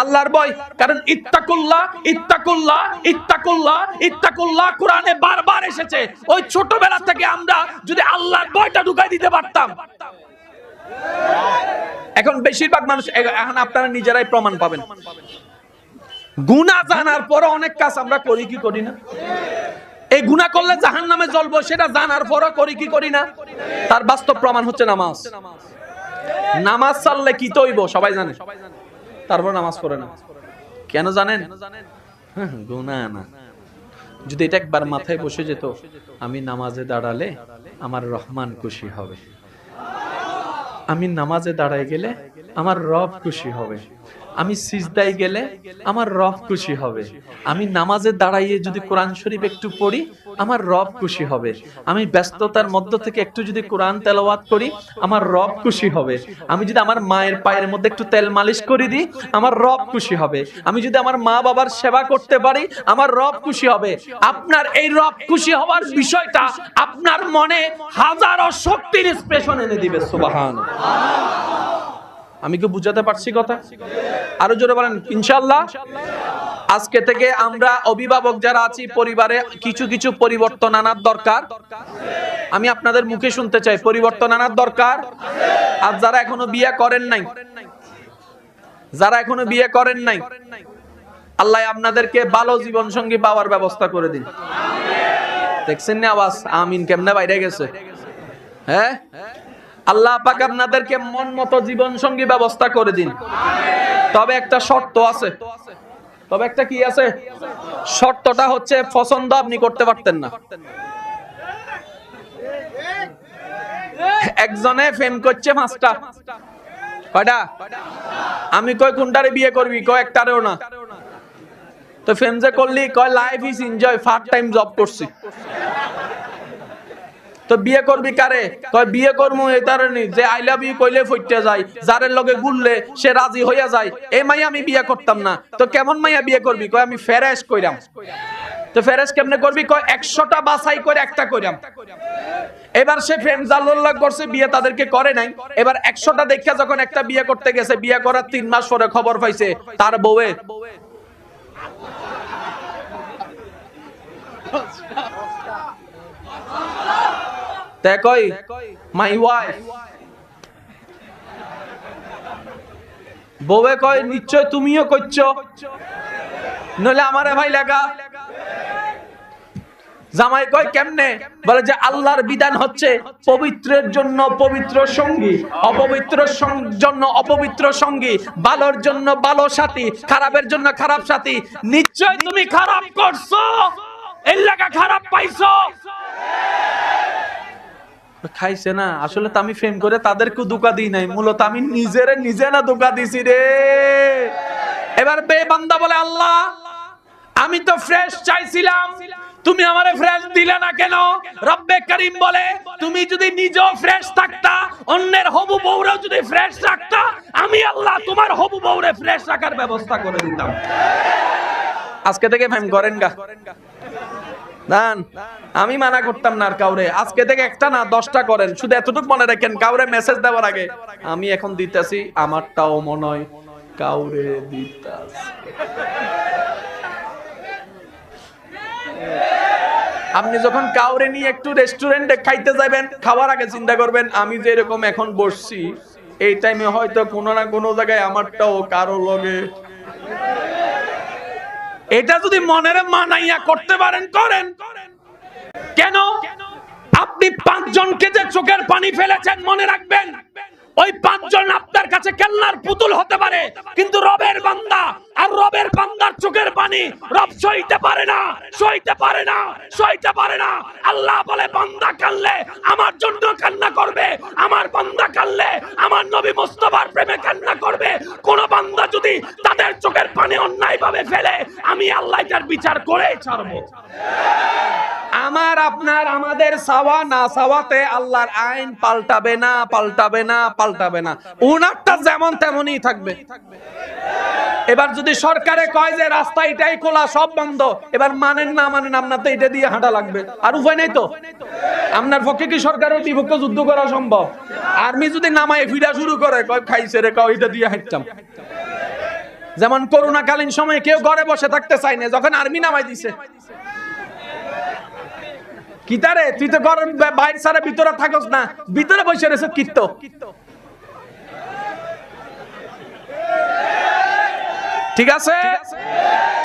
আল্লাহর ভয়। কারণ ইত্তাকুল্লাহ ইত্তাকুল্লাহ ইত্তাকুল্লাহ ইত্তাকুল্লাহ কোরআনে বারবার এসেছে। ওই ছোটবেলা থেকে আমরা যদি আল্লাহর ভয়টা ঢুকাই দিতে পারতাম। এখন বেশিরভাগ মানুষ, এখন আপনারা নিজেরাই প্রমাণ পাবেন, গুনাহ জানার পর অনেক কাজ আমরা করি কি করি না? এই গুনাহ করলে জাহান্নামে জ্বলবো সেটা জানার পরও করি কি করি না? তার বাস্তব প্রমাণ হচ্ছে নামাজ। নামাজ ছাড়লে কি তৈব সবাই জানে, তারপর নামাজ পড়ে না কেন জানেন? গুনাহ না। যদি এটা একবার মাথায় বসে যেত আমি নামাজে দাঁড়ালে আমার রহমান খুশি হবে, আমি নামাজে দাঁড়ায় গেলে আমার রব খুশি হবে, আমি সিজদায় গেলে আমার রব খুশি হবে, আমি নামাজে দাঁড়াইয়ে যদি কোরআন শরীফ একটু পড়ি আমার রব খুশি হবে, আমি ব্যস্ততার মধ্য থেকে একটু যদি কোরআন তেলাওয়াত করি আমার রব খুশি হবে, আমি যদি আমার মায়ের পায়ের মধ্যে একটু তেল মালিশ করে দিই আমার রব খুশি হবে, আমি যদি আমার মা বাবার সেবা করতে পারি আমার রব খুশি হবে। আপনার এই রব খুশি হওয়ার বিষয়টা আপনার মনে হাজারো শক্তির এক্সপ্রেশন এনে দিবে। সুবহানাল্লাহ। আমি কি বুঝাতে পারছি কথা? আরো জোরে বলেন ইনশাআল্লাহ। আজকে থেকে আমরা অভিভাবক যারা আছি পরিবারে কিছু কিছু পরিবর্তন আনার দরকার। আমি আপনাদের মুখে শুনতে চাই পরিবর্তন আনার দরকার। আর যারা এখনো বিয়ে করেন নাই, যারা এখনো বিয়ে করেন নাই, আল্লাহ আপনাদেরকে ভালো জীবন সঙ্গী পাওয়ার ব্যবস্থা করে দিন। দেখছেন না আওয়াজ আমিন কেমনে বাইরে গেছে? হ্যাঁ, আল্লাহ পাক আপনাদেরকে মন মতো জীবন সঙ্গী ব্যবস্থা করে দিন। তবে একটা শর্ত আছে। তবে একটা কি আছে? শর্তটা হচ্ছে পছন্দ আপনি করতে পারতেন না। একজনে প্রেম করছে 5টা, কয়টা? আমি কই কোনটারে বিয়ে করবি? কয় একটারেও না। তো প্রেম যে করলি, কয় life is enjoy, part time job করছি। তো বিয়ে করবি কারে? কয় বিয়ে করমু এই কারণে যে আই লাভ ইউ কইলে ফইটে যায়, যারের লগে গুললে সে রাজি হইয়া যায়, এই মাইয়া আমি বিয়ে করতাম না। তো কেমন মাইয়া বিয়ে করবি? কয় আমি ফেরেশ কইরাম। তো ফেরেশ কেমনে করবি? কয় 100টা বাছাই করে একটা কইরাম। এবার সে প্রেম জাল্লাল্লাহ করছে, বিয়ে তাদেরকে করে নাই। এবার 100টা দেখা যখন একটা বিয়ে করতে গেছে, বিয়ে করার 3 মাস পরে খবর পাইছে তার বউয়ে তে কই মাই ওয়াইফ, বউয়ে কয় নিশ্চয় তুমিও করছো, নইলে আমারে ভাই লাগা। জামাই কয় কেমনে? বলে যে আল্লাহর বিধান হচ্ছে পবিত্রের জন্য পবিত্র সঙ্গী, অপবিত্রের জন্য অপবিত্র সঙ্গী, ভালোর জন্য ভালো সাথী, খারাপের জন্য খারাপ সাথী। নিশ্চয় তুমি খারাপ করছো, এর লাগা খারাপ পাইছো। খাইছে না, আসলে তো আমি ফেম করে তাদেরকে ধোঁকা দিই নাই, মূলত আমি নিজে না ধোঁকা দিছি রে। এবার বান্দা বলে আল্লাহ আমি তো ফ্রেশ চাইছিলাম, তুমি আমারে ফ্রেশ দিলে না কেন? রব্বে করিম বলে তুমি যদি নিজেও ফ্রেশ থাকতা, অন্যের হবু বউরাও যদি ফ্রেশ রাখতা, আমি আল্লাহ তোমার হবু বউরে ফ্রেশ রাখার ব্যবস্থা করে দিতাম। আজকে থেকে ফেম করেন গা দান, আমি মানা করতাম না আর কাউরে। আজকে থেকে একটা না 10টা করেন, শুধু এতটুকু মনে রাখেন কাউরে মেসেজ দেওয়ার আগে আমি এখন দিতেছি আমারটাও মনে হয় কাউরে দিতাছি। আপনি যখন কাউরে নিয়ে একটু রেস্টুরেন্টে খাইতে যাবেন, খাওয়ার আগে চিন্তা করবেন আমি যে এরকম এখন বসছি এই টাইমে হয়তো কোনো না কোনো জায়গায় আমারটাও কারো লগে। এটা যদি মনের মানাইয়া করতে পারেন করেন। কেন? আপনি 5 জনকে যে চোখের পানি ফেলেছেন মনে রাখবেন, ওই 5 জন আপনার কাছে খেলনার পুতুল হতে পারে, কিন্তু রবের বান্দা আর রবের বান্দার চোখের পানি রব সইতে পারে না, সইতে পারে না, সইতে পারে না। আল্লাহ বলে বান্দা কাঁদলে আমার জন্য কান্না করবে, আমার বান্দা কাঁদলে আমার নবী মুস্তাফার প্রেমে কান্না করবে। কোন বান্দা যদি তাদের চোখের পানি অন্যায়ভাবে ফেলে, আমি আল্লাহ তার বিচার করেই ছাড়বো। আমার আপনার আমাদের সাওয়া না সাওয়াতে আল্লাহর আইন পাল্টাবে না, পাল্টাবে না, পাল্টাবে না। উনারটা যেমন তেমনই থাকবে। এবার যদি সরকারে কয় যে রাস্তা এটাই খোলা, সব বন্ধ, এবার মানেন না মানেন, আপনার তো এটা দিয়ে হাঁটা লাগবে, আর উপায় নেই তো। আপনার পক্ষে কি সরকারের বিপক্ষে যুদ্ধ করা সম্ভব? আর্মি যদি নামায় ফিরা শুরু করে কয় খাইছে রে, কয় এটা দিয়ে হাঁটতাম। যেমন করোনাকালীন সময়ে কেউ ঘরে বসে থাকতে চায় না, যখন আর্মি নামাই দিছে কিতারে তুই তো ঘরের বাইরে সারা ভিতরে থাকস না, ভিতরে বসে রয়েছে কীর্ত। ঠিক আছে,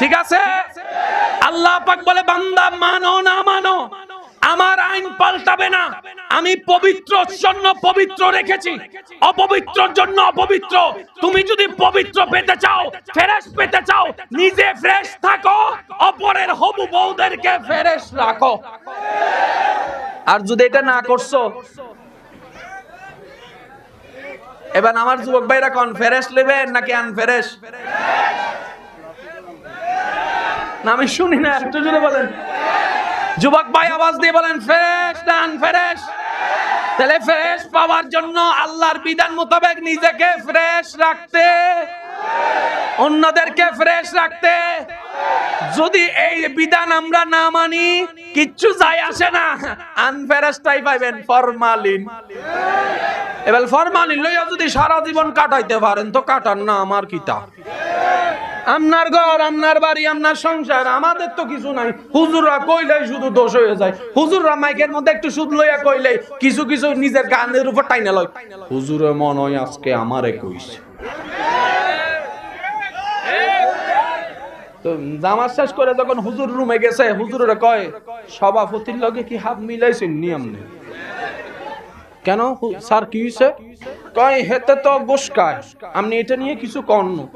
ঠিক আছে। আল্লাহ পাক বলে বান্দা মানো না মানো, আমার আইন পাল্টাবে না। আমি পবিত্রর জন্য পবিত্র রেখেছি, অপবিত্রর জন্য অপবিত্র। তুমি যদি পবিত্র পেতে চাও, ফ্রেশ পেতে চাও, নিজে ফ্রেশ থাকো, অপরের হবু বউদেরকে ফ্রেশ রাখো। আর যদি এটা না করছো, এবার আমার যুবক ভাইরা কোন ফ্রেশ নেবেন নাকি আনফ্রেশ? না আমি শুনি না, একটু জোরে বলেন। যুবক ভাই আওয়াজ দিয়ে বলেন ফ্রেশ না আনফ্রেশ? তাহলে ফ্রেশ পাওয়ার জন্য আল্লাহর বিধান মোতাবেক নিজেকে ফ্রেশ রাখতে, অন্যদেরকে ফ্রেশ রাখতে। যদি এই বিধান আমরা না মানি, কিচ্ছু যায় আসে না, আনফ্রেশটাই পাইবেন, ফরমালিন। এবার ফরমালিন লইয়া যদি সারা জীবন কাটাইতে পারেন তো কাটান না, আমার কিতা। আপনার ঘর, আপনার বাড়ি, আপনার সংসার, আমাদের তো কিছু নাই। হুজুররা কইলেই শুধু দোষ হয়ে যায়। হুজুররা মাইকের মধ্যে একটু সুদ লইয়া কইলে কিছু কিছু নিজের গানের উপর টাইনা লয়, হুজুরে মন হয় আজকে আমারে কইছে। তো জামাত শেষ করে যখন হুজুর রুমে গেছে, হুজুরে কয় সভাপতির লগে কি হাত মিলাইছেন নিয়ম নেই কেন? স্যার কি হইছে? কয় হেতে তো গোশ খায়, আপনি এটা নিয়ে কিছু কন না।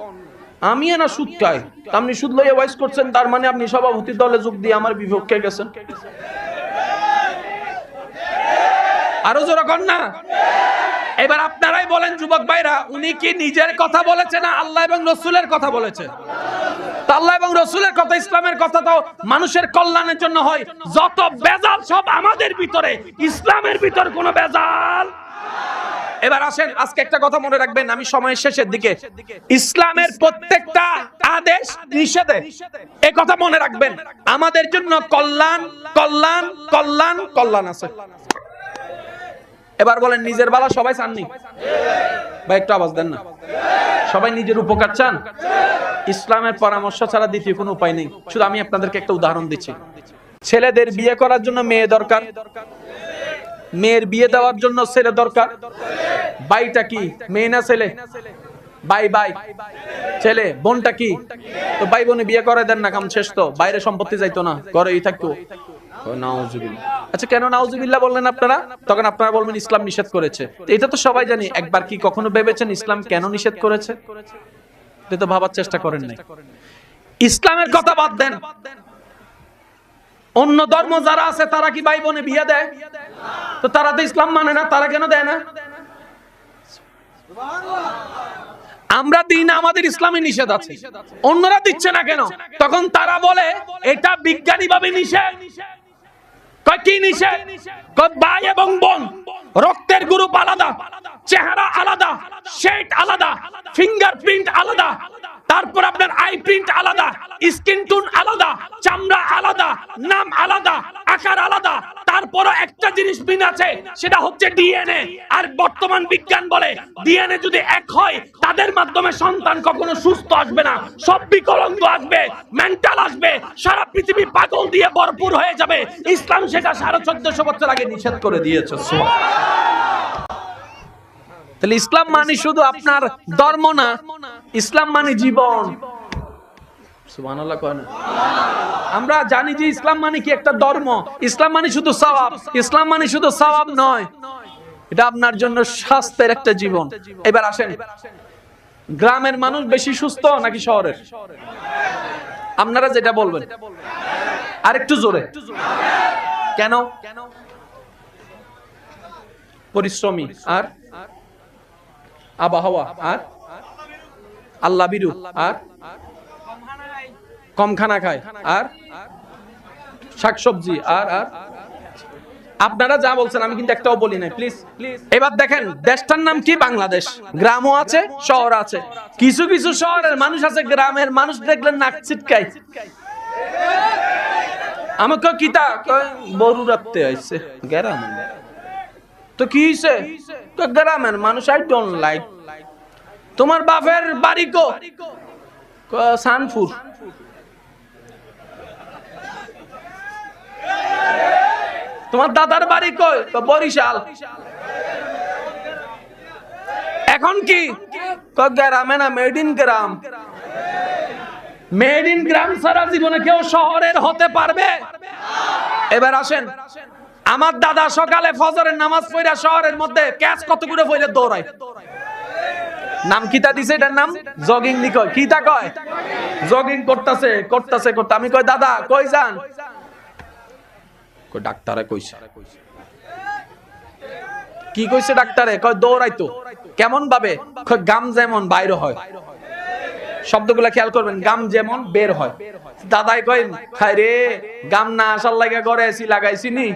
আমি না সুদ খাই, আপনি সুদ লইয়া ওয়াইজ করছেন, তার মানে আপনি সভাপতি দলে যোগ দিয়ে আমার বিপক্ষে গেছেন। আরো জোরে কন না। এবার আপনারাই বলেন যুবক ভাইরা, উনি কি নিজের কথা বলেছে না আল্লাহ এবং রাসূলের কথা বলেছে? আল্লাহ এবং রাসূলের কথা, ইসলামের কথা তো মানুষের কল্যাণের জন্য হয়। যত বেজাল সব আমাদের ভিতরে, ইসলামের ভিতর কোনো বেজাল। এবার আসেন, আজকে একটা কথা মনে রাখবেন, আমি সময়ের শেষের দিকে, ইসলামের প্রত্যেকটা আদেশ নিষেধে এই কথা মনে রাখবেন, আমাদের জন্য কল্যাণ কল্যাণ কল্যাণ কল্যাণ আছে। এবার বলেন নিজের বালা সবাই চাননি? ভাই একটু আওয়াজ দেন না। সবাই নিজের উপকার চান? ইসলামের পরামর্শ ছাড়া দ্বিতীয় কোনো উপায় নেই। শুধু আমি আপনাদেরকে একটা উদাহরণ দিচ্ছি। ছেলেদের বিয়ে করার জন্য মেয়ে দরকার, মেয়ের বিয়ে দেওয়ার জন্য ছেলে দরকার। ভাইটা কি, মেয়ে না ছেলে? ভাই ভাই ছেলে, বোনটা কি? তো ভাই বোনে বিয়ে করে দেন না, কাম শেষ তো, বাইরে সম্পত্তি যাইতো না, ঘরেই থাকতো। নাউজুবিল্লাহ। আচ্ছা, কেন নাউজুবিল্লাহ বললেন আপনারা? তখন আপনারা বলবেন ইসলাম নিষেধ করেছে। এটা তো সবাই জানি, একবার কি কখনো ভেবেছেন ইসলাম কেন নিষেধ করেছে? এটা তো ভাবার চেষ্টা করেন নাই। ইসলামের কথা বাদ দেন, অন্য ধর্ম যারা আছে তারা কি ভাই বোনে বিয়ে দেয়? তো তারা তো ইসলাম মানে না, তারা কেন দেয় না? আমরা দিই না, আমাদের ইসলামে নিষেধ আছে, অন্যরা দিচ্ছে না কেন? তখন তারা বলে এটা বিজ্ঞানী ভাবে নিষেধ। কয় কি নিষেধ? কয় ভাই এবং বোন রক্তের গ্রুপ আলাদা, চেহারা আলাদা, শেড আলাদা, ফিঙ্গারপ্রিন্ট আলাদা, তারপর আপনার আই প্রিন্ট আলাদা, স্কিন টোন আলাদা, চামড়া আলাদা, নাম আলাদা, আকার আলাদা, তারপরও একটা জিনিস মিল আছে, সেটা হচ্ছে ডিএনএ। আর বর্তমান বিজ্ঞান বলে ডিএনএ যদি এক হয় তাদের মাধ্যমে সন্তান কখনো সুস্থ আসবে না, সব বিকলাঙ্গ আসবে, মেন্টাল আসবে, সারা পৃথিবী পাগল দিয়ে ভরপুর হয়ে যাবে। ইসলাম সেটা 1450 বছর আগে নিষেধ করে দিয়েছে। তাহলে ইসলাম মানে শুধু আপনার ধর্ম না, ইসলাম মানে জীবন। সুবহানাল্লাহ কয় না? আমরা জানি যে ইসলাম মানে কি একটা ধর্ম, ইসলাম মানে শুধু সওয়াব, ইসলাম মানে শুধু সওয়াব নয়, এটা আপনার জন্য স্বাস্থ্যের একটা জীবন। এবার আসেন, গ্রামের মানুষ বেশি সুস্থ নাকি শহরের? আপনারা যেটা বলবেন, আর একটু জোরে। কেন? পরিশ্রমী, আর আবহাওয়া, আর আল্লাহ বিরু, আর কম খানা খায়, আর শাকসবজি, আর আর আপনারা যা বলছেন আমি কিন্তু একটাও বলি নাই, প্লিজ। এবার দেখেন, দেশটার নাম কি? বাংলাদেশ। গ্রামও আছে, শহর আছে। কিছু কিছু শহরের মানুষ আছে, গ্রামের মানুষ দেখলেন নাক ছিটকায়। আমাকে কিতা বড়ু রাখতে আইছে গ্রাম, তো কি হইছে? তো গ্রামের মানুষ আই ডোন্ট লাইক। তোমার বাপের বাড়ি কো? সানপুর। তোমার দাদার বাড়ি কই? বরিশাল। এখন কি গ্রামে না, মেড ইন গ্রাম। মেড ইন গ্রাম সারা জীবনে কেউ শহরের হতে পারবে? এবার আসেন, আমার দাদা সকালে ফজরের নামাজ পড়া শহরের মধ্যে ক্যাচ কত করে পড়ে দৌড়ায়। নাম কিতা দিছে? এটার নাম জগিং নি কয়। কিতা কয়? জগিং করতেছে করতেছে করতে। আমি কই দাদা কই যান? কই ডাক্তারে কইছে। কি কইছে ডাক্তারে? কয় দৌড়াইতো। কেমন ভাবে? কয় গাম যেমন বাইরে হয়। শব্দগুলা খেয়াল করবেন, গাম যেমন বের হয়। দাদাই কয় খাই রে, গাম না আসার লাগা ঘরে এসি লাগাইছি নি।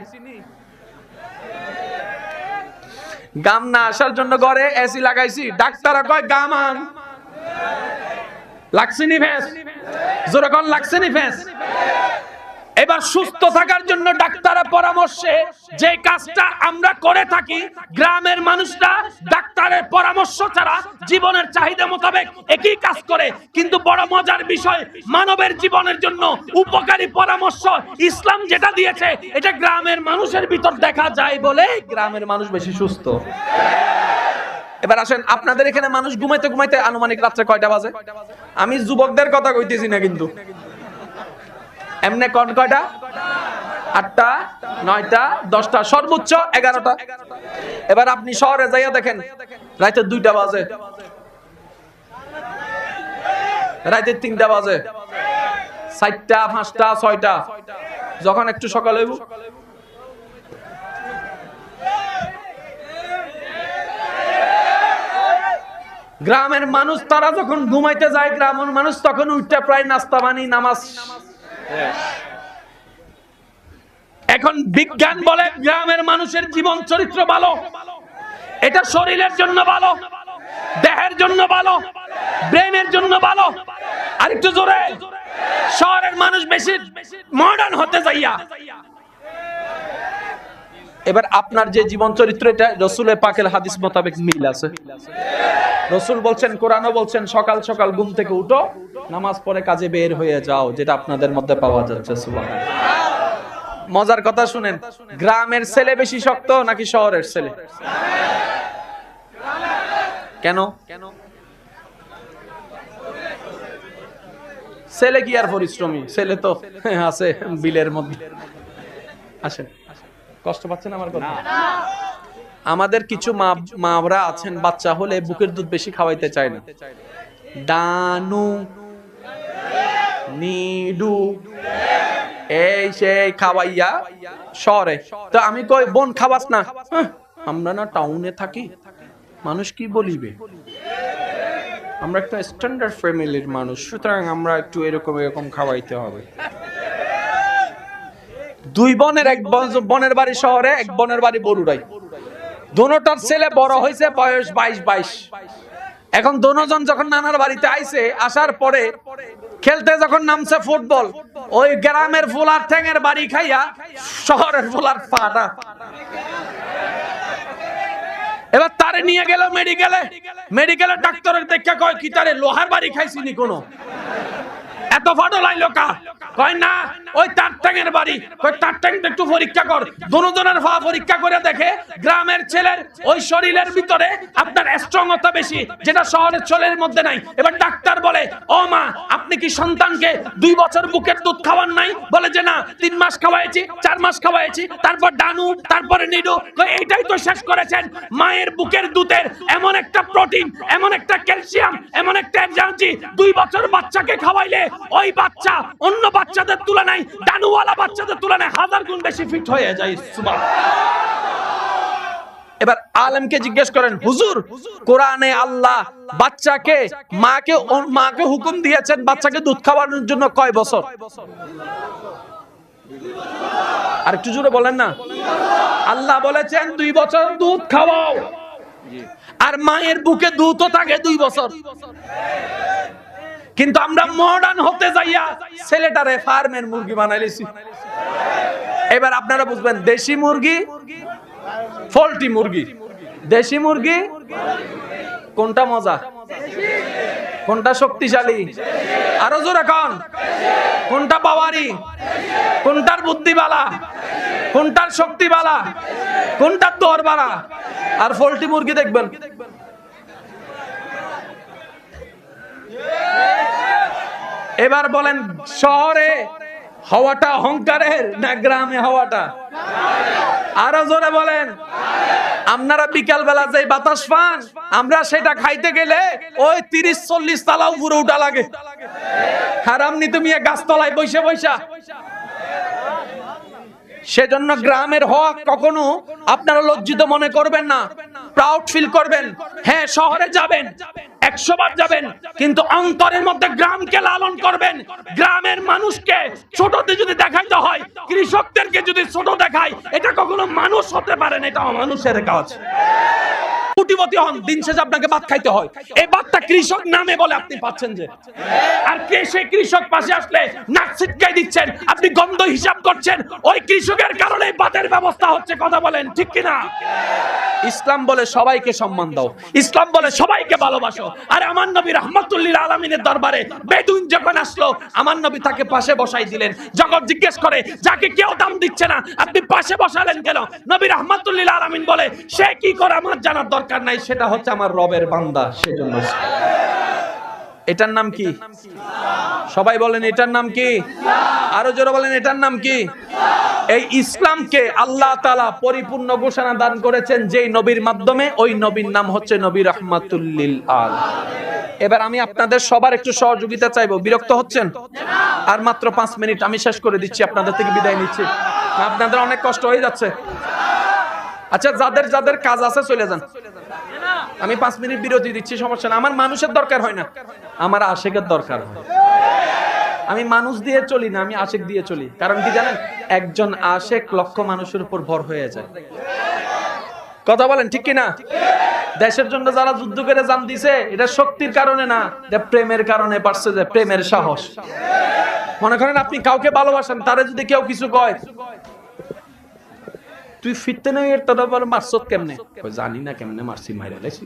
গাম না আসার জন্য ঘরে এসি লাগাইছি। ডাক্তার কয় গাম আন। লাগছে নি ফেস? জোরে কোন লাগছে নি ফেস? এবার সুস্থ থাকার জন্য ডাক্তারের পরামর্শে যে কাজটা আমরা করে থাকি, গ্রামের মানুষরা ডাক্তারের পরামর্শ ছাড়া জীবনের চাহিদা মোতাবেক একই কাজ করে। কিন্তু বড় মজার বিষয়, মানবের জীবনের জন্য উপকারী পরামর্শ ইসলাম যেটা দিয়েছে, এটা গ্রামের মানুষের ভিতর দেখা যায় বলে গ্রামের মানুষ বেশি সুস্থ। এবার আসেন, আপনাদের এখানে মানুষ ঘুমাইতে ঘুমাইতে আনুমানিক রাত্রে কয়টা বাজে? আমি যুবকদের কথা কইতেছি না কিন্তু। এমনে কোন কয়টা? 8টা, 9টা, 10টা, সর্বোচ্চ 11টা। এবার আপনি শহরে যাইয়া দেখেন, রাতে 2টা বাজে, রাতে 3টা বাজে, 4টা, 5টা, 6টা, যখন একটু সকাল হইব। গ্রামের মানুষ তারা যখন ঘুমাইতে যায়, গ্রামের মানুষ তখন উঠতে প্রায় নাস্তা পানি নামাজ। এখন বিজ্ঞান বলে গ্রামের মানুষের জীবন চরিত্র ভালো, এটা শরীরের জন্য ভালো, দেহের জন্য ভালো, ব্রেনের জন্য ভালো। আরেকটু জোরে। শহরের মানুষ বেশি মডার্ন হতে যাইয়া। এবার আপনার যে জীবন চরিত্র, এটা রাসূলের পাকের হাদিস মোতাবেক মিল আছে। রাসূল বলছেন, কোরআনও বলছেন, সকাল সকাল ঘুম থেকে উঠো, নামাজ পড়ে কাজে বের হয়ে যাও, যেটা আপনাদের মধ্যে পাওয়া যাচ্ছে। সুবহানাল্লাহ। মজার কথা শুনেন, গ্রামের ছেলে বেশি শক্ত নাকি শহরের ছেলে? কেন? ছেলে কি আর পরিশ্রমী? ছেলে তো আছে বিলের মধ্যে। আসেন, কষ্ট পাচ্ছেন আমার কথা? আমাদের কিছু মারা আছেন, বাচ্চা হলে বুকের দুধ বেশি খাওয়াইতে চায় না। ডানু নিডু এই সেই খাওয়াইয়া শহরে। তো আমি কই, বোন খাবাস না? আমরা না টাউনে থাকি, মানুষ কি বলিবে, আমরা একটা স্ট্যান্ডার্ড ফ্যামিলির মানুষ, সুতরাং আমরা একটু এরকম এরকম খাওয়াইতে হবে। দুই বোনের, এক বোনের বাড়ি শহরে, এক বোনের বাড়ি বরুড়াই। দোনোটার ছেলে বড় হয়েছে, বয়স 22। এখন দোনোজন যখন নানার বাড়িতে আইছে, আসার পরে খেলতে যখন নামছে ফুটবল, ওই গ্রামের ফুলার ঠ্যাঙের বাড়ি খাইয়া শহরের ফুলার পাটা। এবার তারে নিয়ে গেল মেডিকেলে ডাক্তারের দেখা কয় কি তারে লোহার বাড়ি খাইছিনি কোনো, এত ফাটো লাইলো কা? কয় না, ওই তার ট্যাঙের বাড়ি। কয় তার ট্যাংটা একটু পরীক্ষা কর। দুজনের পা পরীক্ষা করে দেখে গ্রামের ছেলের ওই শরীরের ভিতরে আপনার স্ট্রংতা বেশি, যেটা শহরের ছেলের মধ্যে নাই। এবার ডাক্তার বলে, ও মা, আপনি কি সন্তানকে 2 বছর বুকের দুধ খাওয়ান নাই? বলে যে না, 3 মাস খাওয়াইছি, 4 মাস খাওয়াইছি, তারপর ডানু, তারপরে নিডু। এইটাই তো শেষ করেছেন। মায়ের বুকের দুধের এমন একটা প্রোটিন, এমন একটা ক্যালসিয়াম, এমন একটা এনার্জি, 2 বছর বাচ্চাকে খাওয়াইলে ওই বাচ্চা অন্য বাচ্চাদের তুলনায়, ডানুওয়ালা বাচ্চাদের তুলনায় 1000 গুণ বেশি ফিট হয়ে যায়। এবার আলেমকে জিজ্ঞেস করেন, হুজুর, কোরআনে আল্লাহ বাচ্চাকে মাকে হুকুম দিয়েছেন বাচ্চাকে দুধ খাওয়ানোর জন্য কয় বছর? আর একটু জোরে বলেন না। আল্লাহ বলেছেন 2 বছর দুধ খাওয়াও, আর মায়ের বুকে দুধও থাকে 2 বছর। কিন্তু আমরা মডার্ন হতে যাইয়া ছেলেটারে ফার্মের মুরগি বানাইছি। এবার আপনারা বুঝবেন, দেশি মুরগি, পোল্ট্রি মুরগি, দেশি মুরগি কোনটা মজা, কোনটা শক্তিশালী? আরো জোরে কোন? কোনটা পাওয়ারি, কোনটার বুদ্ধিবালা, কোনটার শক্তিবালা, কোনটার দৌড়বালা? আর পোল্ট্রি মুরগি দেখবেন এবার বলেন, শহরে হওয়াটা অহংকারের না গ্রামে হওয়াটা? আরো জোরে বলেন। আপনারা বিকাল বেলা যে বাতাস পান, আমরা সেটা খাইতে গেলে ওই 30-40 তলা উপরে উঠা লাগে। হারামনি তুমি গাছতলায় বসে বসা। সেজন্য গ্রামের হক কখনো আপনারা লজ্জিত মনে করবেন না, প্রাউড ফিল করবেন। হ্যাঁ, শহরে যাবেন, 100 বার যাবেন, কিন্তু অন্তরের মধ্যে গ্রামকে লালন করবেন। গ্রামের মানুষকে ছোটতে যদি দেখাইতে হয়, কৃষকদেরকে যদি ছোট দেখায়, এটা কখনো মানুষ হতে পারে না, এটা অমানুষের কাজ। কোটিপতি হন, দিন শেষে আপনাকে ভাত খাইতে হয়। এই ভাতটা কৃষক নামে বলে আপনি পাচ্ছেন যে, আর কে সেই কৃষক পাশে আসলে নাক ছিটকাই দিচ্ছেন, আপনি গন্ধ হিসাব করছেন। ওই কৃষকের কারণে ভাতের ব্যবস্থা হচ্ছে। কথা বলেন ঠিক কিনা? ইসলাম বলে সবাইকে সম্মান দাও, ইসলাম বলে সবাইকে ভালোবাসো। আর আমার নবী রাহমাতুল্লিল আলামিনের দরবারে বেদুইন যখন আসলো, আমার নবী তাকে পাশে বসাই দিলেন। যখন জিজ্ঞেস করে, যাকে কেউ দাম দিচ্ছে না, আপনি পাশে বসালেন কেন? নবী রাহমাতুল্লিল আলামিন বলে, সে কি করে আমার জানার দরকার নাই, সেটা হচ্ছে আমার রবের বান্দা, সেজন্য। এটার নাম কি? সবাই বলেন, এটার নাম কি? আরো জোরে বলেন, এটার নাম কি? এই ইসলামকে আল্লাহ তাআলা পরিপূর্ণ ঘোষণা দান করেছেন যেই নবীর মাধ্যমে। ওই নবীর নাম হচ্ছে নবী রাহমাতুল্লিল আলামিন। এবার আমি আপনাদের সবার একটু সহযোগিতা চাইবো। বিরক্ত হচ্ছেন? আর মাত্র 5 মিনিট, আমি শেষ করে দিচ্ছি, আপনাদের থেকে বিদায় নিচ্ছি। আপনাদের অনেক কষ্ট হয়ে যাচ্ছে। আচ্ছা, যাদের যাদের কাজ আছে চলে যান। আমি 5 মিনিট বিরতি দিচ্ছি, সমস্যা না। আমার মানুষের দরকার হয় না, আমার আশিকের দরকার হয়। আমি মানুষ দিয়ে চলি না, আমি আশিক দিয়ে চলি। কারণ কি জানেন? একজন আশিক লক্ষ মানুষের উপর ভর হয়ে যায়। কথা বলেন ঠিক কিনা? দেশের জন্য যারা যুদ্ধ করে জান দিছে, এটা শক্তির কারণে না, এটা প্রেমের কারণে পারছে, যে প্রেমের সাহস। মনে করেন আপনি কাউকে ভালোবাসেন, তারে যদি কেউ কিছু কয়, তুই ফিরতে নেই এর তোরা বলে মারছত কেমনে? জানি না কেমনে মারছি, মাইরা লাইছি।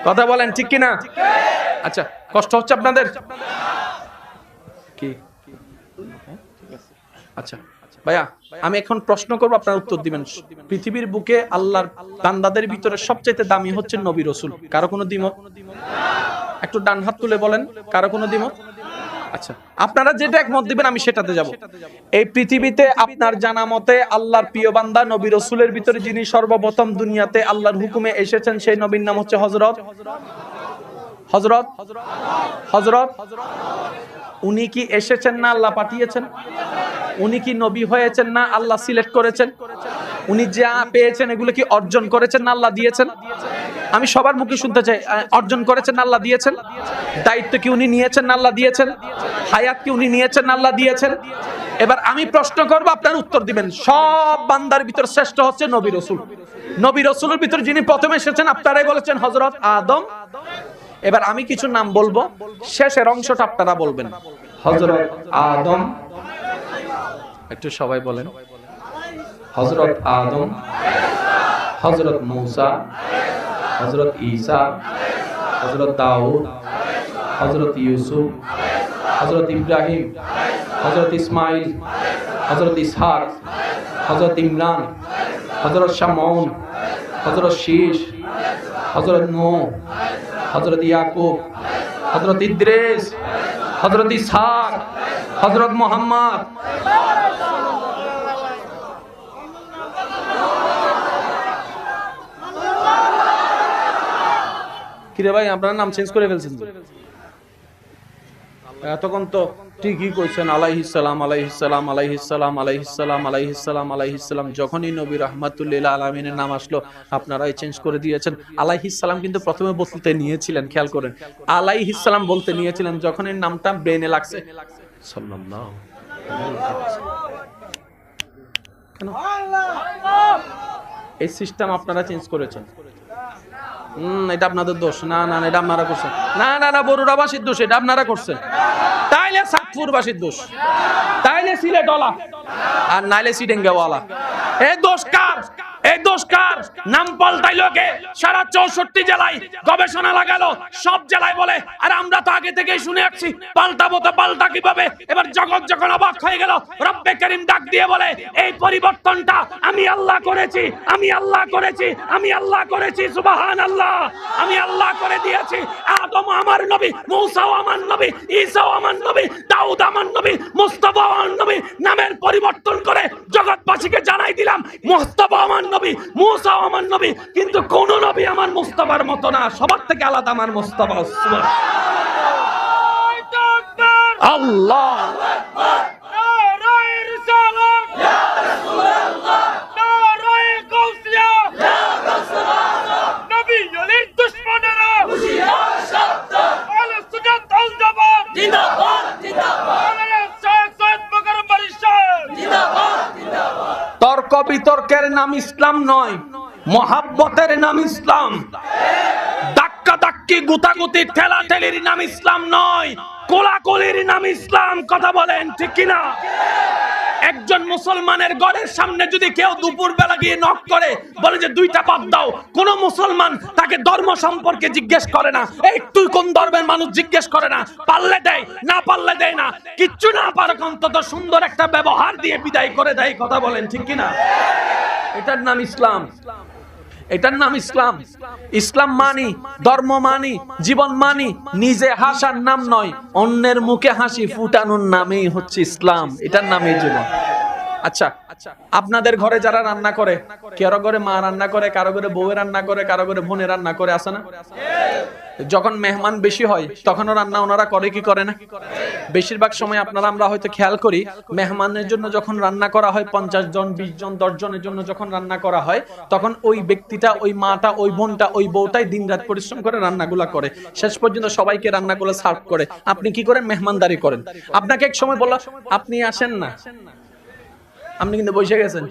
কথা বলেন ঠিক কিনা? আচ্ছা, কষ্ট হচ্ছে আপনাদের কি? ঠিক আছে। আচ্ছা ভাইয়া, আমি এখন প্রশ্ন করবো, আপনারা উত্তর দিবেন। পৃথিবীর বুকে আল্লাহর বান্দাদের ভিতরে সবচেয়ে দামি হচ্ছে নবী রাসূল, কারো কোনো দ্বিমত? একটু ডান হাত তুলে বলেন, কারো কোনো দ্বিমত? আচ্ছা, আপনারা যেটা একমত দিবেন আমি সেটাতে যাব। এই পৃথিবীতে আপনার জানা মতে আল্লাহর প্রিয় বান্দা নবী রাসূলের ভিতরে যিনি সর্বপ্রথম দুনিয়াতে আল্লাহর হুকুমে এসেছেন, সেই নবীর নাম হচ্ছে হযরত হযরত হযরত উনি কি এসেছেন না আল্লাহ পাঠিয়েছেন? উনি কি নবী হয়েছেন না আল্লাহ সিলেক্ট করেছেন? উনি যা পেয়েছেন এগুলো কি অর্জন করেছেন না আল্লাহ দিয়েছেন? আমি সবার মুখে শুনতে চাই, অর্জন করেছেন না আল্লাহ দিয়েছেন? দায়িত্ব কি উনি নিয়েছেন না আল্লাহ দিয়েছেন? হায়াত কি উনি নিয়েছেন না আল্লাহ দিয়েছেন? এবার আমি প্রশ্ন করব, আপনার উত্তর দিবেন। সব বান্দার ভিতর শ্রেষ্ঠ হচ্ছে নবী রাসূল। নবী রাসূলের ভিতর যিনি প্রথম এসেছেন আপনারাই বলেছেন হযরত আদম। এবার আমি কিছু নাম বলবো, শেষের অংশটা আপনারা বলবেন। হযরত আদম, একটু সবাই বলেন। হযরত আদম, হযরত মূসা, হযরত ঈসা, হযরত দাউদ, হযরত ইউসুফ, হযরত ইব্রাহিম, হযরত ইসমাইল, হযরত ইসহাক, হযরত ইমরান, হযরত শামউন, হযরত শীশ, হযরত নূহ, হযরত ইয়াকুব, হযরত ইদ্রিস, হযরত ইসহাক, হযরত মুহাম্মদ। কিরে ভাই, আপনার নাম চেঞ্জ করে ফেলছেন? এতক্ষণ তো ঠিকই কইছেন, আলাইহিস সালাম আলাইহিস সালাম আলাইহিস সালাম আলাইহিস সালাম আলাইহিস সালাম আলাইহিস সালাম। যখনই নবী রাহমাতুল লিল আলামিনের নাম আসলো আপনারাই চেঞ্জ করে দিয়েছেন। আলাইহিস সালাম কিন্তু প্রথমে বলতে নিয়েছিলেন, খেয়াল করেন, আলাইহিস সালাম বলতে নিয়েছিলেন, যখন এই নামটা ব্রেনে লাগছে সাল্লাল্লাহু কেন এই সিস্টেম আপনারা চেঞ্জ করেছেন? এটা আপনাদের দোষ না? না, এটা আপনারা করছেন। না না না, বরুড়াবাসীর দোষ, এটা আপনারা করছেন। তাইলে সাতপুরবাসীর দোষ, তাইলে সিলেটওয়ালা, আর নাইলে সিডেঙ্গাওয়ালা। এই দোষ কার? এই দোষ কার? নাম পাল্টাইলো কে? সারা 64 জেলায় গবেষণা লাগালো, সব জেলায় বলে, আর আমরা তো আগে থেকেই শুনে আসছি পাল্টাবো, তো পাল্টা কিভাবে? এবার জগৎ যখন অবাক হয়ে গেল, রব্বে করিম ডাক দিয়ে বলে, এই পরিবর্তনটা আমি আল্লাহ করেছি, আমি আল্লাহ করেছি, আমি আল্লাহ করেছি। সুবহানাল্লাহ, আমি আল্লাহ করে দিয়েছি। আদম আমার নবী, মূসাও আমার নবী, ঈসাও আমার নবী, দাউদ আমার নবী, মুস্তাফা আমার নবী। নামের পরিবর্তন করে জগৎবাসীকে জানাই দিলাম মুস্তাফা আমার নবী, মূসাও আমার নবী, কিন্তু কোন নবী আমার মুস্তাফার মতো না, সবার থেকে আলাদা আমার মুস্তাফা। আল্লাহ তর্ক বিতর্কের নাম ইসলাম নয়, মহাব্বতের নাম ইসলাম। ধাক্কা ধাক্কি গুতাগুতি ঠেলাঠেলির নাম ইসলাম নয়, কোলাকুলির নাম ইসলাম। কথা বলেন ঠিক কিনা? একজন মুসলমানের ঘরের সামনে যদি কেউ দুপুর বেলা গিয়ে নক করে বলে যে দুইটা বাদ দাও, কোন মুসলমান তাকে ধর্ম সম্পর্কে জিজ্ঞেস করে না, এই তুই কোন ধর্মের মানুষ জিজ্ঞেস করে না। পারলে দেয়, না পারলে দেয় না, কিচ্ছু না পারে অন্তত সুন্দর একটা ব্যবহার দিয়ে বিদায় করে দেয়। কথা বলেন ঠিক কিনা? এটার নাম ইসলাম, এটার নাম ইসলাম। ইসলাম মানি, ধর্ম মানি, জীবন মানি, নিজে হাসার নাম নয়, অন্যের মুখে হাসি ফুটানোর নামেই হচ্ছে ইসলাম, এটার নামই জীবন। আচ্ছা, আপনাদের ঘরে যারা রান্না করে, কারো ঘরে মা রান্না করে, কারো ঘরে বউ রান্না করে, কারো ঘরে বোনে রান্না করে, আছে না? যখন মেহমান বেশি হয় তখনও রান্না ওনারা করে কি করে না? বেশিরভাগ সময় আপনারা আমরা হয়তো খেয়াল করি, মেহমানের জন্য যখন রান্না করা হয়, 50 জন 20 জন 10 জনের জন্য যখন রান্না করা হয়, তখন ওই ব্যক্তিটা, ওই মাটা, ওই বোনটা, ওই বউটাই দিনরাত পরিশ্রম করে রান্নাগুলা করে, শেষ পর্যন্ত সবাইকে রান্নাগুলো সার্ভ করে। আপনি কি করেন? মেহমানদারি করেন। আপনাকে এক সময় বলল আপনি আসেন না, আপনি কিন্তু বসে গেছেন।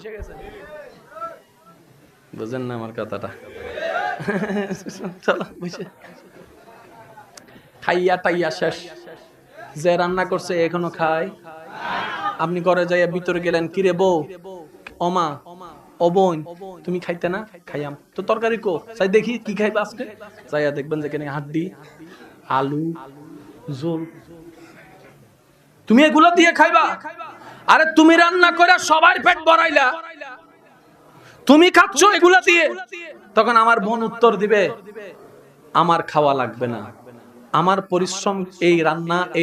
বুঝেন না আমার কথাটা? চলো বসে খাইয়া টাইয়া শেষ, যে রান্না করছে এখনো খায়। আপনি ঘরে যাইয়া ভিতরে গেলেন, কিরে বউ, ওমা, ও বোন, তুমি খাইতে না? খাইয়াম। তো তরকারি কো, চাই দেখি কি খাইবা আজকে। যাইয়া দেখবেন যে কেন হাড্ডি, আলু, ঝোল, তুমি এগুলা দিয়ে খাইবা। আরে তুমি রান্না করে সবার পেট ভরাইলা, তুমি খাচ্ছ এগুলা দিয়ে। তখন আমার বোন উত্তর দিবে, আমার খাওয়া লাগবে না, আমার পরিশ্রম এই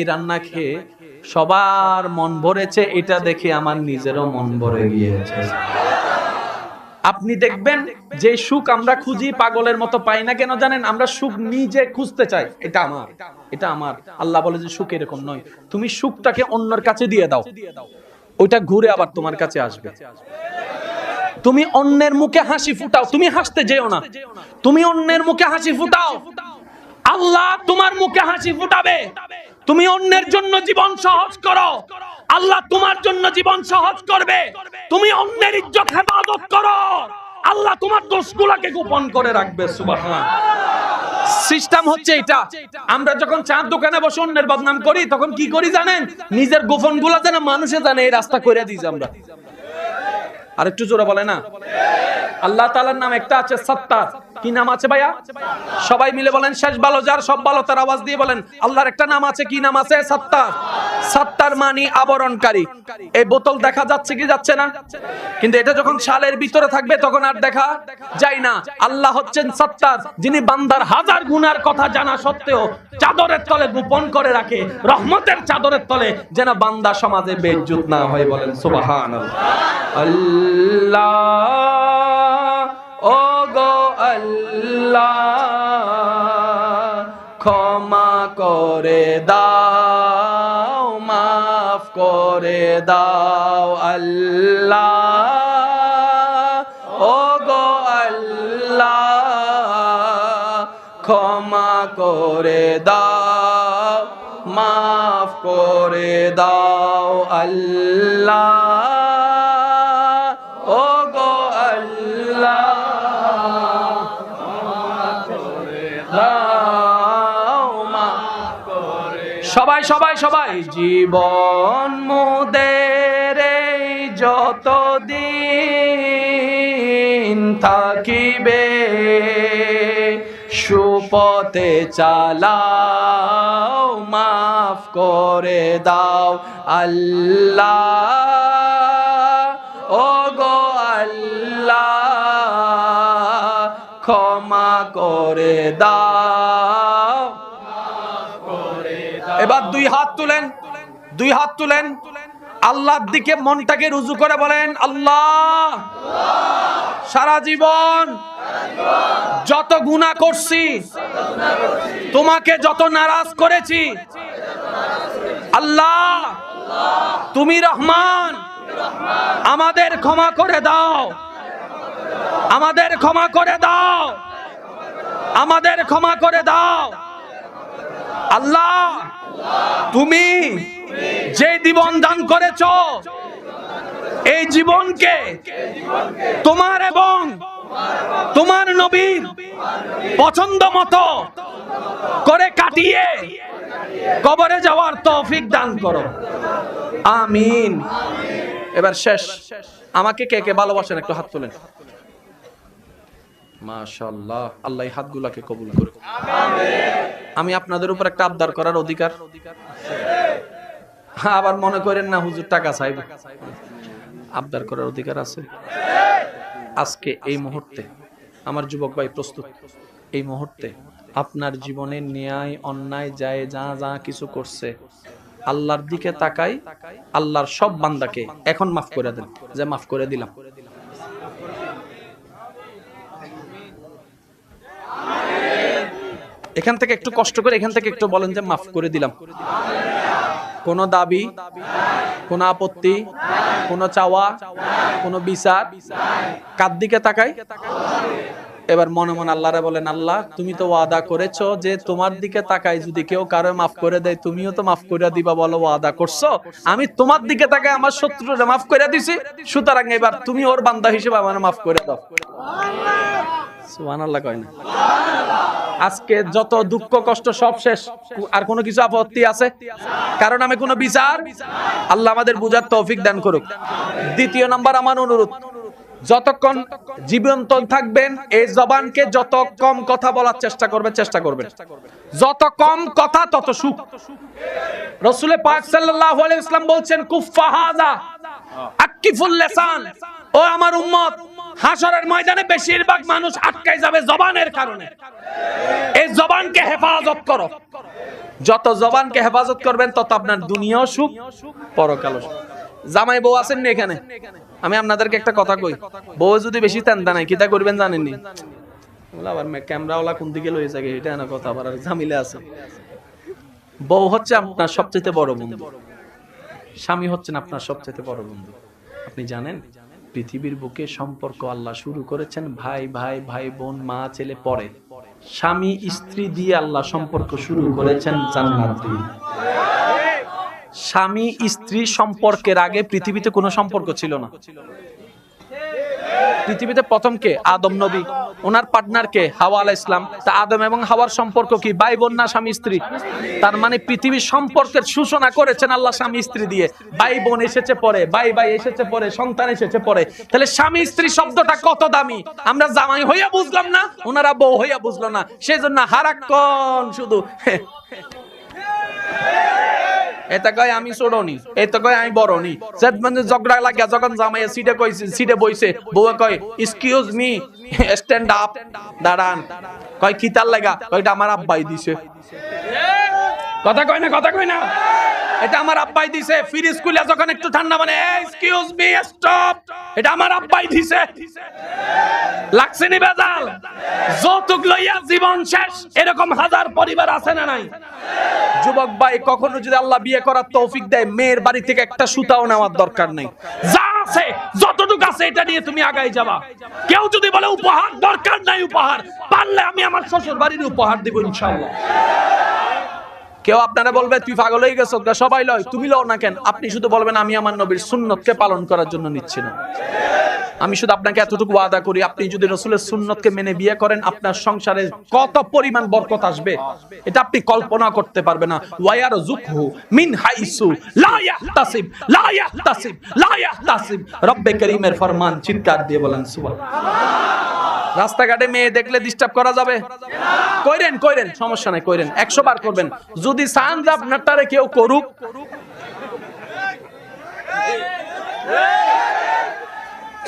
রান্না খেয়ে সবার মন ভরেছে, এটা দেখে আমার নিজেরও মন ভরে গিয়েছে। আপনি দেখবেন যে সুখ আমরা খুঁজি পাগলের মতো পাই না কেন জানেন? আমরা সুখ নিজে খুঁজতে চাই, এটা আমার, এটা আমার। আল্লাহ বলে যে সুখ এরকম নয়, তুমি সুখটাকে অন্যের কাছে দিয়ে দাও, ওইটা ঘুরে আবার তোমার কাছে আসবে। তুমি অন্যের মুখে হাসি ফুটাও, তুমি হাসতে যেও না, তুমি অন্যের মুখে হাসি ফুটাও, আল্লাহ তোমার মুখে হাসি ফুটাবে। তুমি অন্যের জন্য জীবন সহজ করো, আল্লাহ তোমার জন্য জীবন সহজ করবে। তুমি অন্যের ইজ্জত হেফাজত করো, আল্লাহ তোমার দোষগুলোকে গোপন করে রাখবে। সুবহানাল্লাহ। সিস্টেম হচ্ছে এটা। আমরা যখন চার দোকানে বসে অন্যের বদনাম করি, তখন কি করি জানেন? নিজের গোপনগুলো যেন মানুষে জানে, এই রাস্তা করে দিই আমরা। আরেকটু জোরে বলে না। আল্লাহ তাআলার নাম একটা আছে সত্তার। কি নাম আছে ভাইয়া? সবাই মিলে বলেন, শেষ ভালো যার সব ভালো তার, আওয়াজ দিয়ে বলেন আল্লাহর একটা নাম আছে। কি নাম আছে? সত্তার। সত্তার মানে আবরণকারী। এই বোতল দেখা যাচ্ছে কি যাচ্ছে না? কিন্তু এটা যখন শালের ভিতরে থাকবে তখন আর দেখা যায় না। আল্লাহ হচ্ছেন সত্তার, যিনি বান্দার হাজার গুনার কথা জানা সত্ত্বেও চাদরের তলে গোপন করে রাখে, রহমতের চাদরের তলে, যেন বান্দা সমাজে বেইজ্জত না হয়। বলেন সুবহানাল্লাহ। আল্লাহ ও গো আল্লাহ, ক্ষমা করে দাও, মাফ করে দাও। আল্লাহ ও গো আল্লাহ, ক্ষমা করে দাও, মাফ করে দাও। আল্লাহ ও গো আল্লাহ, সবাই সবাই সবাই। জীবন মোদের যতদিন থাকিবে, সুপথে চালাও, মাফ করে দাও। আল্লাহ ও গো আল্লাহ, ক্ষমা করে দাও। এবার দুই হাত তুলেন, দুই হাত তুলেন, আল্লাহর দিকে মনটাকে রুজু করে বলেন, আল্লাহ সারা জীবন যত গুনাহ করছি, তোমাকে যত নারাজ করেছি, আল্লাহ তুমি রহমান, আমাদের ক্ষমা করে দাও, আমাদের ক্ষমা করে দাও, আমাদের ক্ষমা করে দাও। আল্লাহ তুমি যে জীবন দান করেছো, এই জীবনকে তোমার এবং তোমার নবীর পছন্দ মতো করে কাটিয়ে কবরে যাওয়ার তৌফিক দান করো। আমিন। এবার শেষ। আমাকে কে কে ভালোবাসেন একটু হাত তোলেন। মাশাআল্লাহ, আল্লাহ এই হাতগুলোকে কবুল করুক। আমি আপনাদের উপর একটা আবদার করার অধিকার, আবার মনে করেন না হুজুর টাকা চাইবে, আবদার করার অধিকার আছে। আজকে এই মুহূর্তে আমার যুবক ভাই প্রস্তুত, এই মুহূর্তে আপনার জীবনে ন্যায় অন্যায় যায় যা যা কিছু করছে, আল্লাহর দিকে তাকাই, আল্লাহর সব বান্দাকে এখন মাফ করে দেন, যে মাফ করে দিলাম। এখান থেকে একটু কষ্ট করে এখান থেকে একটু বলেন যে মাফ করে দিলাম। কোনো দাবি, কোনো আপত্তি, কোনো চাওয়া, কোনো বিচার, কার দিকে তাকাই? এবার মনে মনে আল্লাহরে বলেন, আল্লাহ তুমি তো ওয়াদা করেছো যে তোমার দিকে তাকাই যদি কেউ কারো মাফ করে দেয় তুমিও তো মাফ করে দিবা, বলো ওয়াদা করছো। আমি তোমার দিকে তাকাই আমার শত্রুরে মাফ করে দিছি, সুতরাং এবার তুমি ওর বান্দা হিসেবে আমার মাফ করে দাও। সুবহানাল্লাহ কয় না? আজকে যত দুঃখ কষ্ট সব শেষ, আর কোনো কিছু আপত্তি আছে? কারণ আমি কোনো বিচার, আল্লাহ আমাদের বুঝার তৌফিক দান করুক। দ্বিতীয় নাম্বার আমার অনুরোধ, যতক্ষণ জীবন্ত থাকবেন এই জবানকে যত কম কথা বলার চেষ্টা করবেন। যত কম কথা তত সুখ। রাসূল পাক সাল্লাল্লাহু আলাইহি ওয়াসাল্লাম বলছেন কুফা হাযা, আকিফুল লিসান, ও আমার উম্মত, হাশরের ময়দানে বেশিরভাগ মানুষ আটকায় যাবে জবানের কারণে। এই জবানকে হেফাজত করো। যত জবানকে হেফাজত করবেন তত আপনার দুনিয়াও সুখ, পরকালও সুখ। জামাই বউ আছেন না এখানে? আমি আপনাদেরকে একটা কথা কই, বউ যদি বেশি তেন্দা নাই কিতা করবেন জানেননি? আবার ক্যামেরাওয়ালা কোন দিকে লয়ে যাবে এটা না কথা, আবার ঝামেলা আছে। বউ হচ্ছে আপনার সবচেয়ে বড় বন্ধু, স্বামী হচ্ছেন আপনার সবচেয়ে বড় বন্ধু। আপনি জানেন পৃথিবীর বুকে সম্পর্ক আল্লাহ শুরু করেছেন ভাই ভাই, ভাই বোন, মা ছেলে পরে। স্বামী স্ত্রী দিয়ে আল্লাহ সম্পর্ক শুরু করেছেন জান্নাত দিয়ে। স্বামী স্ত্রী সম্পর্কের আগে পৃথিবীতে কোনো সম্পর্ক ছিল না। পৃথিবীতে প্রথম কে? আদম নবী, ওনার পার্টনার কে? হাওয়া আলাইহিস সালাম। তা আদম এবং হাওয়ার সম্পর্ক কি? ভাই বোন না স্বামী স্ত্রী? তার মানে পৃথিবীর সম্পর্কের সূচনা করেছেন আল্লাহ স্বামী স্ত্রী দিয়ে। ভাই বোন এসেছে পরে, ভাই ভাই এসেছে পরে, সন্তান এসেছে পরে। তাহলে স্বামী স্ত্রী শব্দটা কত দামি! আমরা জামাই হইয়া বুঝলাম না, ওনারা বউ হইয়া বুঝলো না। সেজন্য হারাক্ষণ শুধু এটা কয় আমি ছোটনি, এটা কয় আমি বড়নি। মানে ঝগড়া লাগিয়া যখন জামাই সিটে কইছে, সিটে বইছে, বউয়ে কয় এক্সকিউজ মি, স্ট্যান্ড আপ, দাঁড়ান। কয় কি তার লাগা? কয় এটা আমার আব্বাই দিছে। কথা কয় না, কথা কয় না, এটা আমার আব্বাই দিছে। ফির স্কুলে যখন একটু ঠান্ডা মানে এক্সকিউজ মি, স্টপ, এটা আমার আব্বাই দিছে। লাগছে নি বেজাল? যৌতুক লইয়া জীবন শেষ, এরকম হাজার পরিবার আছে না নাই? যুবক ভাই, কখনো যদি আল্লাহ বিয়ে করার তৌফিক দেয়, মেয়ের বাড়ি থেকে একটা সুতাও নেওয়ার দরকার নেই। যা আছে যতটুকু আছে এটা নিয়ে তুমি আগাই যাবা। কেউ যদি বলে উপহার দরকার নাই, উপহার পারলে আমি আমার শ্বশুর বাড়ির উপহার দিব ইনশাআল্লাহ। কেউ আপনারা বলবে তুই পাগল হয়ে গেছ, সবাই লয়, তুমি লও না কেন? আপনি শুধু বলবেন আমি আমার নবীর সুন্নতকে পালন করার জন্য নিচ্ছি না। আমি শুধু আপনাকে এতটুকু ওয়াদা করি, আপনি যদি রাসূলের সুন্নতকে মেনে বিয়ে করেন, আপনার সংসারে কত পরিমাণ বরকত আসবে এটা আপনি কল্পনা করতে পারবেন না। ওয়ায়ারযুকহু মিন হাইসু লা ইয়াহতাসিব, লা ইয়াহতাসিব, লা ইয়াহতাসিব। রব্বে করিমের ফরমান, চিৎকার দিয়ে বলেন সুবহানাল্লাহ। রাস্তাঘাটে মেয়ে দেখলে ডিস্টার্ব করা যাবে? কইরেন কইরেন, সমস্যা নাই, কইরেন, 100 বার করবেন। যদি চান যে আপনারটারে কেউ করুক,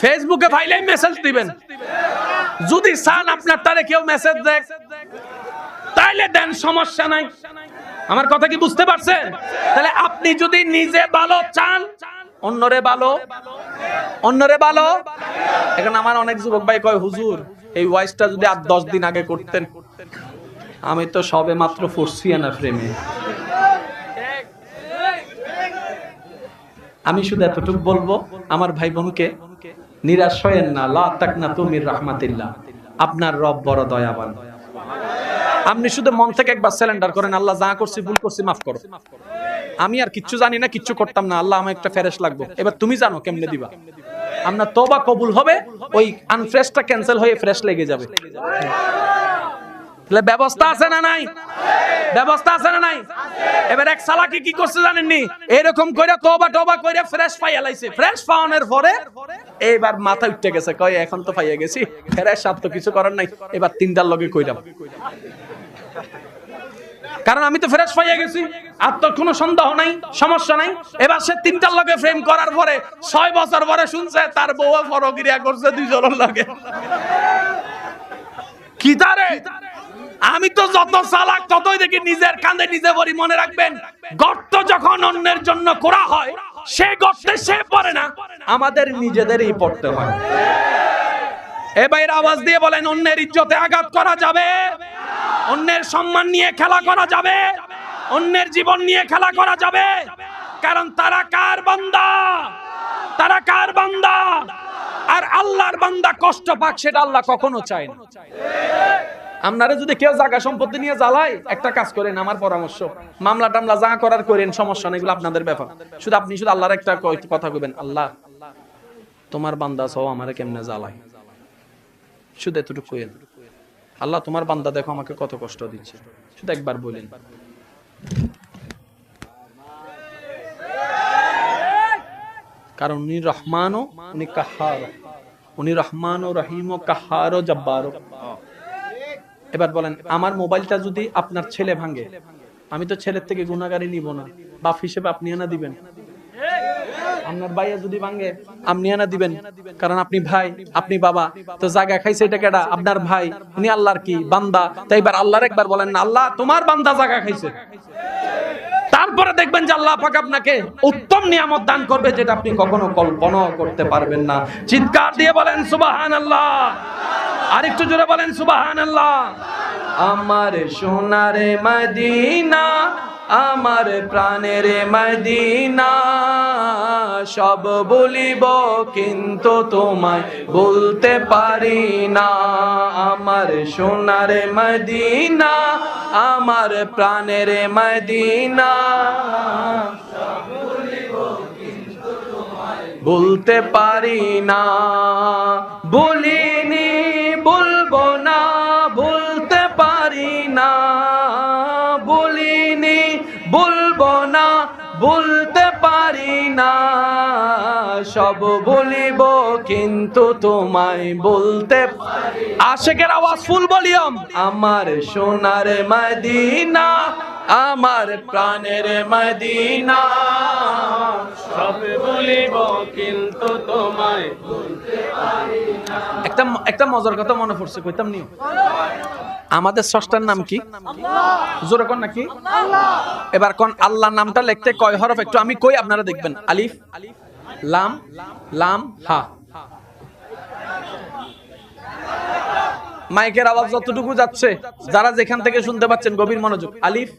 ফেসবুকে ফাইলে মেসেজ দিবেন। যদি চান আপনারটারে কেউ মেসেজ দেয় তাইলে দেন, সমস্যা নাই। আমার কথা কি বুঝতে পারছেন? তাহলে আপনি যদি নিজে ভালো চান, অন্যরে ভালো, অন্যরে ভালো। এখন আমার অনেক যুবক ভাই কয় হুজুর এই ওয়াইসটা যদি আর 10 দিন আগে করতেন। আমি তো সবে মাত্র পড়ছি না প্রেমে। আমি শুধু এতটুকু বলবো, আমার ভাই বোনকে নিরাশ হয়েন না, লা তাকনাতু মির রাহমাতিল্লাহ। আপনার রব বড় দয়াবান। আপনি শুধু মন থেকে একবার সারেন্ডার করেন, আল্লাহ যা করছি ভুল করছি মাফ করো। আমি আর কিচ্ছু জানি না, কিচ্ছু করতাম না, আল্লাহ আমার একটা ফেরেশ লাগবে, এবার তুমি জানো কেমনে দিবা। আপনার তওবা কবুল হবে, ওই আনফ্রেশটা ক্যান্সেল হয়ে ফ্রেশ লেগে যাবে। তাহলে ব্যবস্থা আছে না নাই? ব্যবস্থা আছে না নাই? এবার এক সালাকি কি করছে জানেননি? এরকম কইরা তওবা টওবা কইরা ফ্রেশ পাইয়া লাইছে। ফ্রেশ পাওয়ানোর পরে এবার মাথা উঠে গেছে, কয় এখন তো পাইয়া গেছি, ফ্রেশ সাত তো কিছু করার নাই, এবার তিনটার লগে কইরাম। কারণ আমি তো ফ্রেশ পাইয়া গেছি, আর তোর কোনো সন্দেহ নাই, সমস্যা নাই। এবার সে তিনটার লগে প্রেম করার পরে 6 বছর পরে শুনছে তার বউ পরক্রিয়া করছে 2 জনের লগে। কি তারে? আমি তো যত চালাক ততই দেখি নিজের কাঁধে নিজে পড়ি। মনে রাখবেন, গর্ত যখন অন্যের জন্য করা হয়, সে গর্তে সে পড়ে না, আমাদের নিজেদেরই পড়তে হয়। এ ভাইয়ের আওয়াজ দিয়ে বলেন, অন্যের ইজ্জতে আঘাত করা যাবে? অন্যের সম্মান নিয়ে খেলা করা যাবে? অন্যের জীবন নিয়ে খেলা করা যাবে? কারণ তারা কার বান্দা? তারা কার বান্দা? আর আল্লাহর বান্দা কষ্ট পাক, সেটা আল্লাহ কখনো চায় না। আপনারা যদি কেউ জায়গা সম্পত্তি নিয়ে জ্বালায়, একটা কাজ করেন, আমার পরামর্শ, মামলা টামলা যা করার করেন, সমস্যা নেই, এগুলো আপনাদের ব্যাপার। শুধু আপনি শুধু আল্লাহর একটা কথা কইবেন, আল্লাহ তোমার বান্দা সহ আমারে কেমনে জ্বালায়, শুধু এতটুকু কইেন। আল্লাহ তোমার বান্দা দেখো আমাকে কত কষ্ট দিচ্ছে, শুধু একবার বলেন। কারণ উনি রহমানও, উনি কাহার, উনি রহমান ও রহিম ও কাহার ও জব্বার। এবার বলেন, আমার মোবাইলটা যদি আপনার ছেলে ভাঙে, আমি তো ছেলের থেকে গুনাহগারি নিব না, বাপ হিসেবে আপনি না দিবেন? আপনার ভাইয়া যদি ভাঙে আপনি আনা দিবেন, কারণ আপনি ভাই, আপনি বাবা। তো জায়গা খাইছে এটা কেডা? আপনার ভাই, উনি আল্লাহর কি বান্দা। তাই এবার আল্লাহর একবার বলেন না, আল্লাহ তোমার বান্দা জায়গা খাইছে। তারপরে দেখবেন যে আল্লাহ পাক আপনাকে উত্তম নিয়ামত দান করবে, যেটা আপনি কখনো কল্পনাও করতে পারবেন না। চিৎকার দিয়ে বলেন সুবহানাল্লাহ। আরেকটু জোরে বলেন সুবহানাল্লাহ। আমার সোনারে মদিনা, আমার প্রাণের মদিনা, সব বলিব কিন্তু তোমায় বলতে পারি না। আমার সোনার মদিনা, আমার প্রাণের মদিনা, সব বলিব কিন্তু তোমায় বলতে পারি না। বলিনি বলবো না, বলতে পারি না। বলিনি বলবো না, বলতে পারি না। সব বলিব কিন্তু তোমায় বলতে পারি। আশিকের আওয়াজ ফুল ভলিউম। আমার সোনার মদিনা, আমার প্রাণের মদিনা, সব বলিব কিন্তু তোমায় বলতে পারি না। একটা মজার কথা মনে পড়ছে, কইতাম নি? আমাদের স্রষ্টার নাম কি? জোরে কোন নাকি? এবার কোন আল্লাহ নামটা লিখতে কয় হরফ একটু আমি কই, আপনারা দেখবেন। আলিফ লাম লাম হা। মাইকের আওয়াজ যতটুকু যাচ্ছে, যারা যেখান থেকে শুনতে পাচ্ছেন গভীর মনোযোগ। আলিফ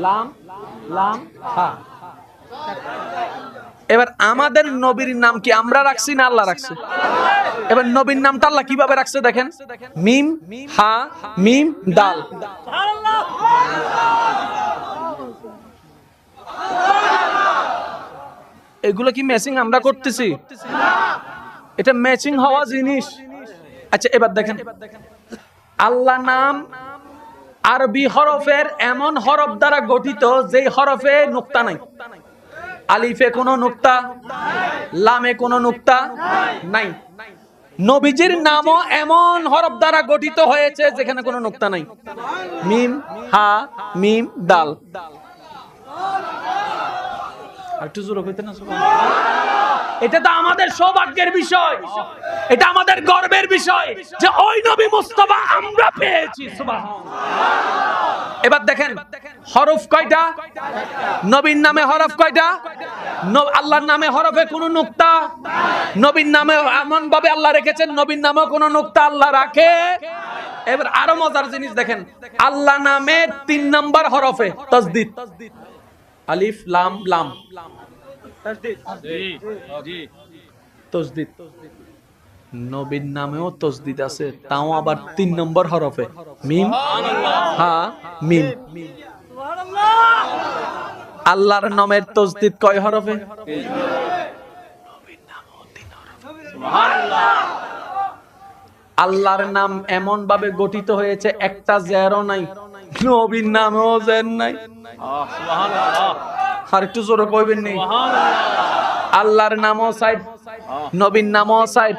লাম লাম হা। এবার আমাদের নবীর নাম কি আমরা রাখছি না আল্লাহ রাখছে? এবার নবীর নামটা আল্লাহ কিভাবে রাখছে দেখেন। মিম হা মিম দাল। এগুলো কি ম্যাচিং আমরা করতেছি? এটা ম্যাচিং হওয়া জিনিস। আচ্ছা এবার দেখেন, আল্লাহ নাম আরবি হরফের এমন হরফ দ্বারা গঠিত যে হরফে নুক্তা নাই। আলিফে কোনো নুক্তা, লামে কোনো নুক্তা নাই। নবীজির নামও এমন হরফ দ্বারা গঠিত হয়েছে যেখানে কোনো নুক্তা নাই। মিম হা মিম দাল। একটু জোরে কইতে না সুবহানাল্লাহ। এটা তো আমাদের সৌভাগ্যের বিষয়, এটা আমাদের গর্বের বিষয় যে ওই নবী মুস্তাফা আমরা পেয়েছি। সুবহানাল্লাহ। এবার দেখেন হরফ কয়টা? নবীর নামে হরফ কয়টা? আল্লাহর নামে হরফে কোনো নুক্তা, নবীর নামে এমন ভাবে আল্লাহ রেখেছেন নবীর নামে কোনো নুক্তা আল্লাহ রাখে। এবার আরো মজার জিনিস দেখেন, আল্লাহ নামে 3 নাম্বার হরফে তাসদীদ। আলিফ লাম লাম তাসদীদ। নবীর নামেও তাসদীদ আছে, তাও আবার 3 নম্বর হরফে। মিম হা মিম। আল্লাহর নামের তাসদীদ কয় হরফে? নবীর নামেও 3 হরফে। সুবহানাল্লাহ। আল্লাহর নাম এমন ভাবে গঠিত হয়েছে একটা জেরও নাই, নবীর নামেও জের নাই। সুবহানাল্লাহ। আর একটু জোরে কইবেন নি? সুবহানাল্লাহ। আল্লাহর নামও সাইড, নবীর নামও সাইড।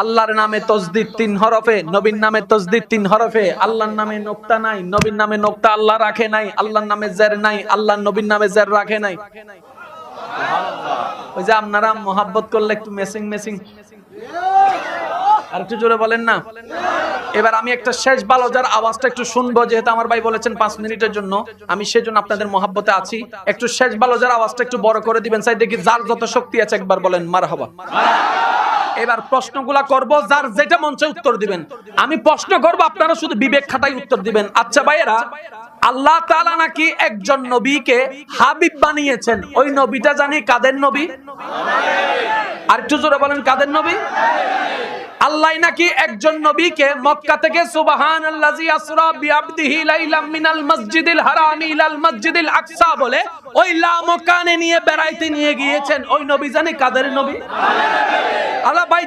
আল্লাহর নামে তাসদীদ 3 হরফে, নবীর নামে তাসদীদ 3 হরফে। আল্লাহর নামে নোক্তা নাই, নবীর নামে নোক্তা আল্লাহ রাখে নাই। আল্লাহর নামে জের নাই, আল্লাহর নবীর নামে জের রাখে নাই। সুবহানাল্লাহ। ওই যে আপনারা মোহাব্বত করলে একটু মেসিং মেসিং। আর একটু জোরে বলেন না। এবার আমি একটা শেষ বালোজার আওয়াজটা একটু শুনবো, যেহেতু আমার ভাই বলেছেন 5 মিনিটের জন্য, আমি সেজন্য আপনাদের মহাব্বতে আছি। একটু শেষ বালোজার আওয়াজটা একটু বড় করে দিবেন। চাই দেখি যার যত শক্তি আছে একবার বলেন মারহাবা। এবার প্রশ্নগুলা করব, যার যেটা মন চায় উত্তর দিবেন। আমি প্রশ্ন করব, আপনারা শুধু বিবেক খাটাই উত্তর দিবেন। আচ্ছা ভাইয়েরা, আল্লাহ তাআলা নাকি একজন নবীকে হাবিব বানিয়েছেন, ওই নবীটা জানি কাদের নবী? আর একটু জোরে বলেন কাদের নবী? আল্লাহ নাকি একজন নবীকে মক্কা থেকে সুবহানাল্লাযী আসরা বিআবদিহি লাইলাম মিনাল মাসজিদিল হারামি ইলাল মাসজিদিল আকসা বলে ওই লামকানে নিয়ে বেড়াইতে নিয়ে গিয়েছেন, ওই নবী জানি কাদের নবী? আল্লাহ ভাই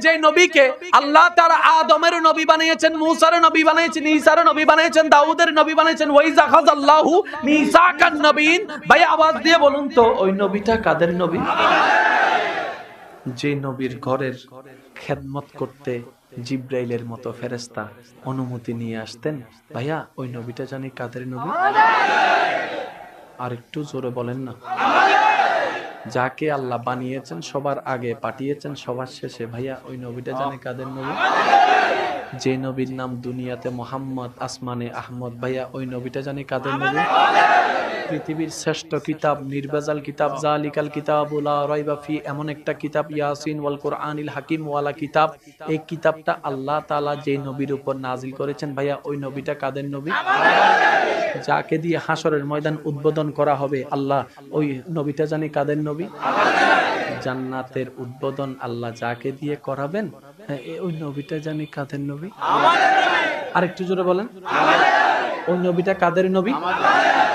যে নবীকে আল্লাহ তাআলা আদমের নবী বানিয়েছেন, মূসার নবী বানিয়েছেন, ঈসার নবী বানিয়েছেন, দাউদের নবী বানিয়েছেন, ওয়াইজা খাযাল্লাহু মিসাকান নবীন। ভাই আওয়াজ দিয়ে বলুন তো ওই নবীটা কাদের নবী? যে নবীর ঘরের খেদমত করতে জিব্রাইলের মতো ফেরেশতা অনুমতি নিয়ে আসতেন। ভাইয়া ওই নবীটা জানি কাদের নবী? আর একটু জোরে বলেন না। যাকে আল্লাহ বানিয়েছেন সবার আগে, পাঠিয়েছেন সবার শেষে, ভাইয়া ওই নবীটা জানে কাদের নবী? যে নবীর নাম দুনিয়াতে মোহাম্মদ, আসমানে আহমদ, ভাইয়া ওই নবীটা জানে কাদের নবী? পৃথিবীর শ্রেষ্ঠ কিতাব, নির্ভেজাল কিতাব, জালিকাল কিতাবুল লা রাইবা ফি, এমন একটা কিতাব, ইয়াসিন ওয়াল কোরআনিল হাকিম ওয়ালা কিতাব। এই কিতাবটা আল্লাহ তাআলা যে নবীর উপর নাজিল করেছেন, ভাইয়া ওই নবীটা কাদের নবী? যাকে দিয়ে হাসরের ময়দান উদ্বোধন করা হবে, আল্লাহ ওই নবীটা জানি কাদের নবী? জান্নাতের উদ্বোধন আল্লাহ যাকে দিয়ে করাবেন, ওই নবীটা জানি কাদের নবী? আরেকটু জোরে বলেন, ওই নবীটা কাদের নবী?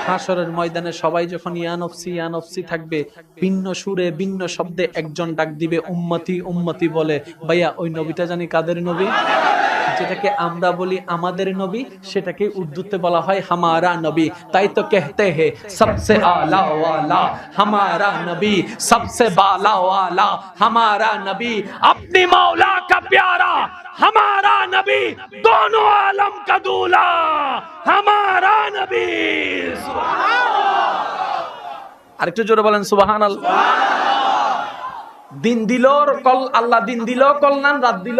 হাসরের ময়দানে সবাই যখন ইয়া নফসি ইয়া নফসি থাকবে, ভিন্ন সুরে ভিন্ন শব্দে একজন ডাক দিবে উম্মতি উম্মতি বলে, ভাইয়া ওই নবীটা জানি কাদের নবী? যেটাকে আমরা বলি আমাদের নবী, সেটাকে উর্দুতে বলা হয় হামারা নবী। তাই তো कहते हैं सबसे आला वाला हमारा नबी, सबसे बाला वाला हमारा नबी, अपनी मौला का प्यारा हमारा नबी, दोनों आलम का दूल्हा हमारा नबी। আরেকটু জোরে বলেন সুবহানাল্লাহ। দিন দিল কল, আল্লাহ দিন দিল কল্যাণ, রাত দিল